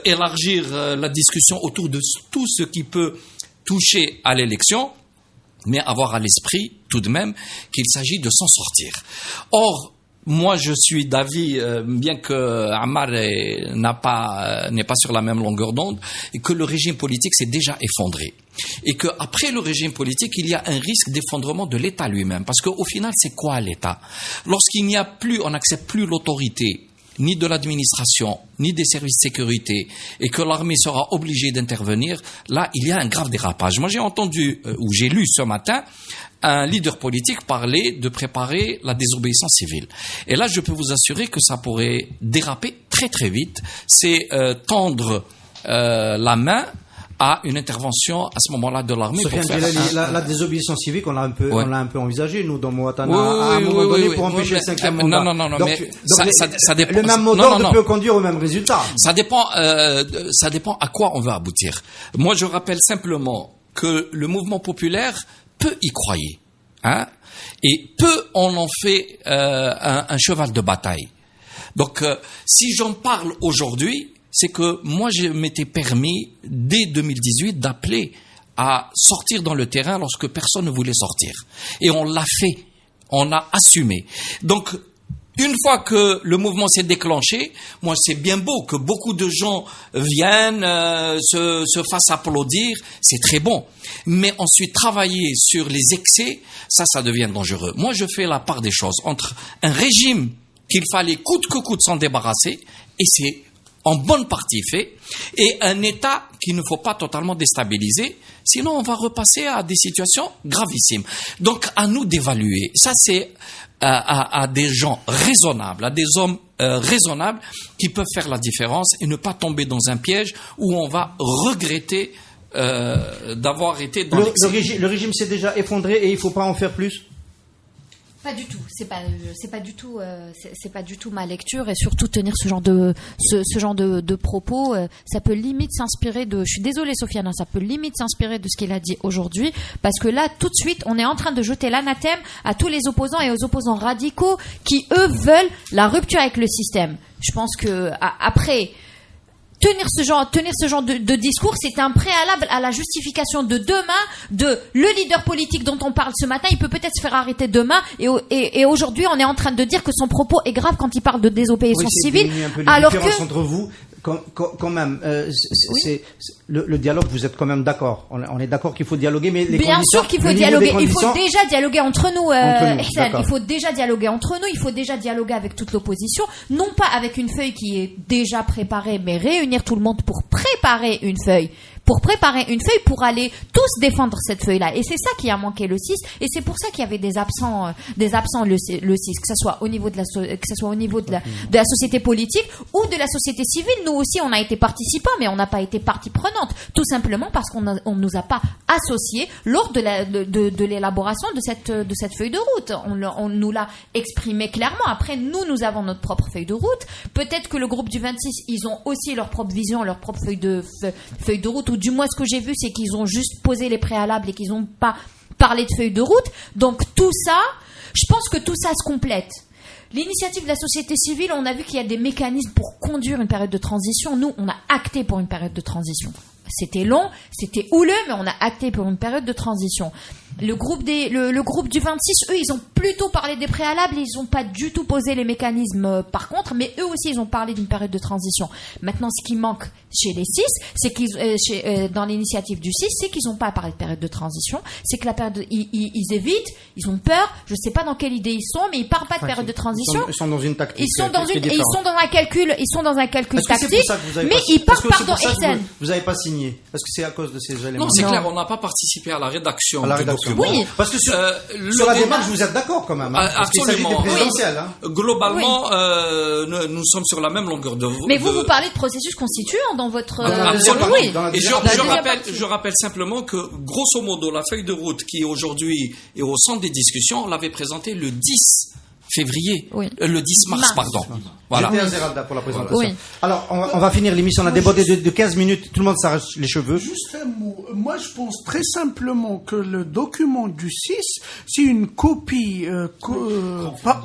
élargir la discussion autour de tout ce qui peut toucher à l'élection, mais avoir à l'esprit tout de même qu'il s'agit de s'en sortir. Or, moi je suis d'avis, bien que Ammar n'est pas sur la même longueur d'onde, et que le régime politique s'est déjà effondré. Et qu'après le régime politique, il y a un risque d'effondrement de l'État lui-même. Parce qu'au final, c'est quoi l'État? Lorsqu'il n'y a plus, on n'accepte plus l'autorité ni de l'administration, ni des services de sécurité, et que l'armée sera obligée d'intervenir, là, il y a un grave dérapage. Moi, j'ai entendu, ou j'ai lu ce matin, un leader politique parler de préparer la désobéissance civile. Et là, je peux vous assurer que ça pourrait déraper très très vite. C'est tendre la main à une intervention à ce moment-là de l'armée. Sofiane Djellali, la désobéissance civique, on l'a un peu envisagé, nous, dans Moatana, à un moment donné, pour empêcher le 5e mandat. Non, donc, mais ça dépend. Le même mot d'ordre peut conduire au même résultat. Ça dépend à quoi on veut aboutir. Moi, je rappelle simplement que le mouvement populaire peut y croire, hein, et peu on en fait un cheval de bataille. Donc, si j'en parle aujourd'hui, c'est que moi, je m'étais permis, dès 2018, d'appeler à sortir dans le terrain lorsque personne ne voulait sortir. Et on l'a fait. On a assumé. Donc, une fois que le mouvement s'est déclenché, moi, c'est bien beau que beaucoup de gens viennent, se fassent applaudir. C'est très bon. Mais ensuite, travailler sur les excès, ça devient dangereux. Moi, je fais la part des choses entre un régime qu'il fallait coûte que coûte s'en débarrasser, et c'est en bonne partie fait, et un État qu'il ne faut pas totalement déstabiliser, sinon on va repasser à des situations gravissimes. Donc à nous d'évaluer. Ça c'est à des gens raisonnables, à des hommes raisonnables qui peuvent faire la différence et ne pas tomber dans un piège où on va regretter d'avoir été dans l'excès. Le régime s'est déjà effondré et il ne faut pas en faire plus. Pas du tout. C'est pas du tout ma lecture, et surtout tenir ce genre de propos, ça peut limite s'inspirer de. Je suis désolée, Sofiane, ça peut limite s'inspirer de ce qu'il a dit aujourd'hui, parce que là, tout de suite, on est en train de jeter l'anathème à tous les opposants et aux opposants radicaux qui eux veulent la rupture avec le système. Je pense que après. Tenir ce genre de discours, c'est un préalable à la justification de demain de le leader politique dont on parle ce matin. Il peut peut-être se faire arrêter demain, et aujourd'hui, on est en train de dire que son propos est grave quand il parle de désobéissance civile. Alors que entre vous, quand même, le dialogue, vous êtes quand même d'accord. On est d'accord qu'il faut dialoguer, mais les bien conditions, sûr qu'il faut dialoguer. Il faut déjà dialoguer entre nous, Ihsan. Il faut déjà dialoguer entre nous. Il faut déjà dialoguer avec toute l'opposition, non pas avec une feuille qui est déjà préparée, mais réunir tout le monde pour préparer une feuille. Pour aller tous défendre cette feuille-là. Et c'est ça qui a manqué le 6, et c'est pour ça qu'il y avait des absents le 6, que ce soit au niveau de la société politique ou de la société civile. Nous aussi, on a été participants, mais on n'a pas été partie prenante, tout simplement parce qu'on nous a pas associés lors de l'élaboration de cette feuille de route. On nous l'a exprimé clairement. Après, nous avons notre propre feuille de route. Peut-être que le groupe du 26, ils ont aussi leur propre vision, leur propre feuille de route, ou du moins ce que j'ai vu, c'est qu'ils ont juste posé les préalables et qu'ils n'ont pas parlé de feuille de route. Donc tout ça, je pense que tout ça se complète. L'initiative de la société civile, on a vu qu'il y a des mécanismes pour conduire une période de transition. Nous, on a acté pour une période de transition. C'était long, c'était houleux, mais on a acté pour une période de transition. Le groupe du 26, eux, ils ont plutôt parlé des préalables, ils n'ont pas du tout posé les mécanismes par contre, mais eux aussi, ils ont parlé d'une période de transition. Maintenant, ce qui manque chez les 6, c'est qu'ils, dans l'initiative du 6, c'est qu'ils n'ont pas parlé de période de transition, c'est que la période, ils évitent, ils ont peur, je ne sais pas dans quelle idée ils sont, mais ils ne parlent pas de période de transition. Ils sont dans une tactique. Ils sont dans un calcul tactique, mais ils parlent, pardon, Ihsan. Vous n'avez pas signé. Est-ce que c'est à cause de ces éléments? Non, c'est clair, on n'a pas participé à la rédaction. Oui. Parce que sur la démarche, vous êtes d'accord quand même. Parce absolument. Qu'il s'agit des présidentielles. Globalement, nous sommes sur la même longueur de Mais vous parlez de processus constituant dans votre. Absolument. Oui. Et je rappelle simplement que, grosso modo, la feuille de route qui aujourd'hui est au centre des discussions, on l'avait présentée le 10 février, le 10 mars, pardon. Voilà. J'étais à Zeralda pour la présentation. Oui. Alors, on va finir l'émission. On a débordé de 15 minutes. Tout le monde s'arrache les cheveux. Juste un mot. Moi, je pense très simplement que le document du 6, c'est une copie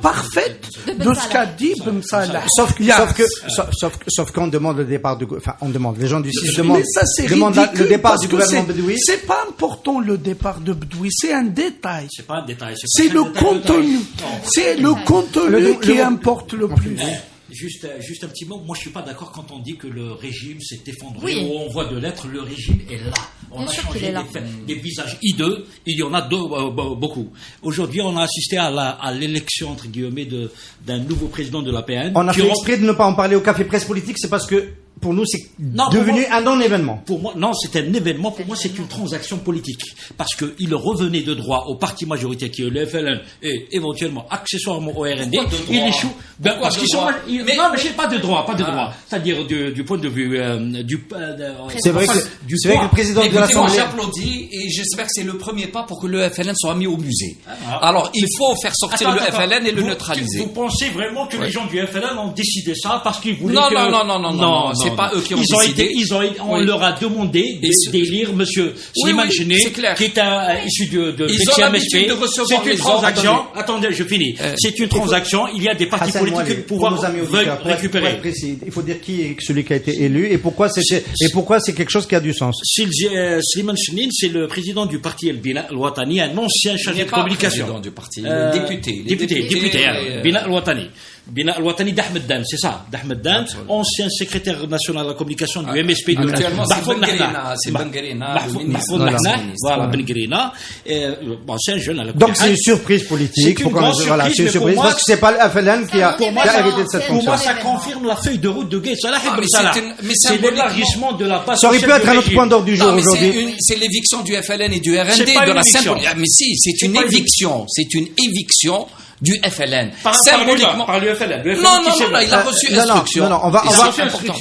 parfaite de ce qu'a dit Ben Salah. Sauf qu'on demande le départ du... Enfin, on demande. Les gens du 6 demandent le départ du gouvernement Bedoui. C'est pas important le départ de Bedoui. C'est un détail. C'est pas un détail. C'est le contenu. C'est le contenu qui importe le plus. Juste un petit mot. Moi, je suis pas d'accord quand on dit que le régime s'est effondré. Oui. Ou on voit de l'être, le régime est là. On Bien a sûr changé qu'il est là. des visages hideux, il y en a beaucoup. Aujourd'hui, on a assisté à l'élection, entre guillemets, d'un nouveau président de la PN. On a fait exprès de ne pas en parler au Café Presse Politique, c'est parce que pour nous, c'est devenu un non-événement. Pour moi, non, c'est un événement. Pour moi, c'est une transaction politique. Parce qu'il revenait de droit au parti majoritaire qui est le FLN et éventuellement, accessoirement au RND. Il échoue. Parce qu'ils sont. Non, mais j'ai pas de droit. C'est-à-dire du point de vue c'est vrai que le président de l'Assemblée. Moi, j'applaudis et j'espère que c'est le premier pas pour que le FLN soit mis au musée. Alors, il faut faire sortir le FLN et le neutraliser. Vous pensez vraiment que les gens du FLN ont décidé ça parce qu'ils voulaient Non. C'est pas eux qui ont décidé. On leur a demandé d'élire Monsieur Slimane Chene, qui est issu de PCMSP. C'est une transaction. Attendez, je finis. C'est une transaction. Il y a des partis politiques qui pouvoir veulent récupérer. Il faut dire qui est celui qui a été élu et pourquoi c'est quelque chose qui a du sens. Slimane Chene, c'est le président du parti El Bina El Watani, un ancien chargé de communication. Président du parti, député, Bina El Watani. Bina El Watani d'Ahmed Dan, c'est ça, d'Ahmed Dan, ancien secrétaire national de la communication du MSP de actuellement, c'est Ben Guerina. Voilà, Ben Guerina. Bon, c'est un jeune à la donc c'est une surprise politique. C'est une grande surprise, parce que c'est pas le FLN qui a hérité de cette fonction. Pour moi, ça confirme la feuille de route de Gaye Salah et Ben Salah. C'est l'élargissement de la base. Ça aurait pu être un autre point d'ordre du jour aujourd'hui. C'est l'éviction du FLN et du RND de la symbolique. Mais si, c'est une éviction. C'est une éviction du FLN. Symboliquement. Par le FLN. Non, il a reçu instruction. Non, on va,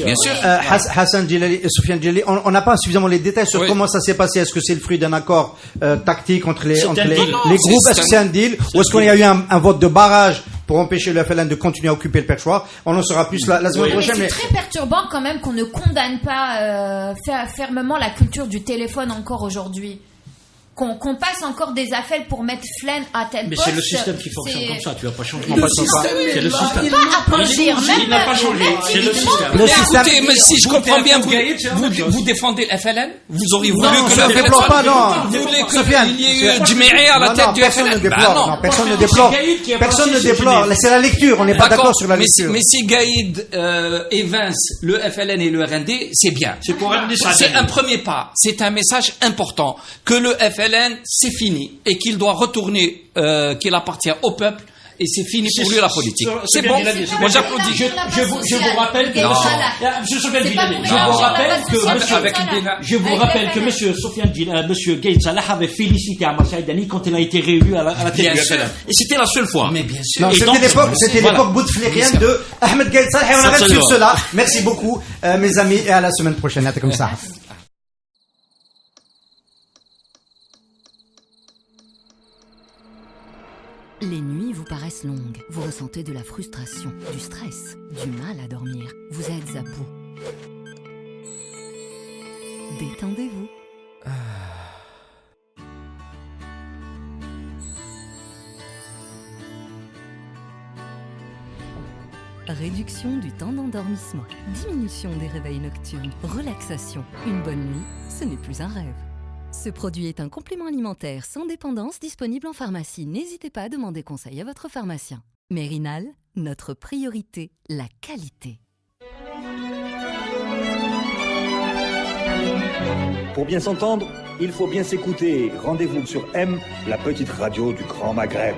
bien sûr. Hassan Djellali et Sofiane Djellali, on n'a pas suffisamment les détails sur comment ça s'est passé. Est-ce que c'est le fruit d'un accord tactique entre les groupes? Est-ce que c'est un deal? Ou est-ce qu'il y a eu un vote de barrage pour empêcher le FLN de continuer à occuper le perchoir? On en saura plus la semaine prochaine. C'est très perturbant quand même qu'on ne condamne pas fermement la culture du téléphone encore aujourd'hui. Qu'on passe encore des affaires pour mettre Flen à tel poste. Mais c'est le système qui fonctionne comme ça, tu vas pas changer. C'est le système. Pas applaudir, il n'a pas changé, c'est le système. Mais écoutez, mais si je comprends bien, vous défendez le FLN? Vous auriez voulu que le FLN soit... Non, vous voulez qu'il y ait Djemiri à la tête du FLN? Non, personne ne déplore. Personne ne déplore. C'est la lecture, on n'est pas d'accord sur la lecture. Mais si Gaïd évince le FLN et le RND, c'est bien. C'est un premier pas. C'est un message important que le FLN c'est fini et qu'il doit retourner, qu'il appartient au peuple et c'est fini pour lui la politique. C'est bon. Moi j'applaudis. Je vous rappelle que Monsieur Sofiane Djellali, Monsieur Gaye Salah avait félicité Ahmad Saïdani quand il a été réélu à la tête du FLN. Et c'était la seule fois. Mais bien sûr. C'était l'époque bouteflérienne de Ahmed Gaye Salah et on arrête sur cela. Merci beaucoup mes amis et à la semaine prochaine. Comme ça. Les nuits vous paraissent longues, vous ressentez de la frustration, du stress, du mal à dormir, vous êtes à bout. Détendez-vous. Réduction du temps d'endormissement, diminution des réveils nocturnes, relaxation. Une bonne nuit, ce n'est plus un rêve. Ce produit est un complément alimentaire sans dépendance disponible en pharmacie. N'hésitez pas à demander conseil à votre pharmacien. Mérinal, notre priorité, la qualité. Pour bien s'entendre, il faut bien s'écouter. Rendez-vous sur M, la petite radio du Grand Maghreb.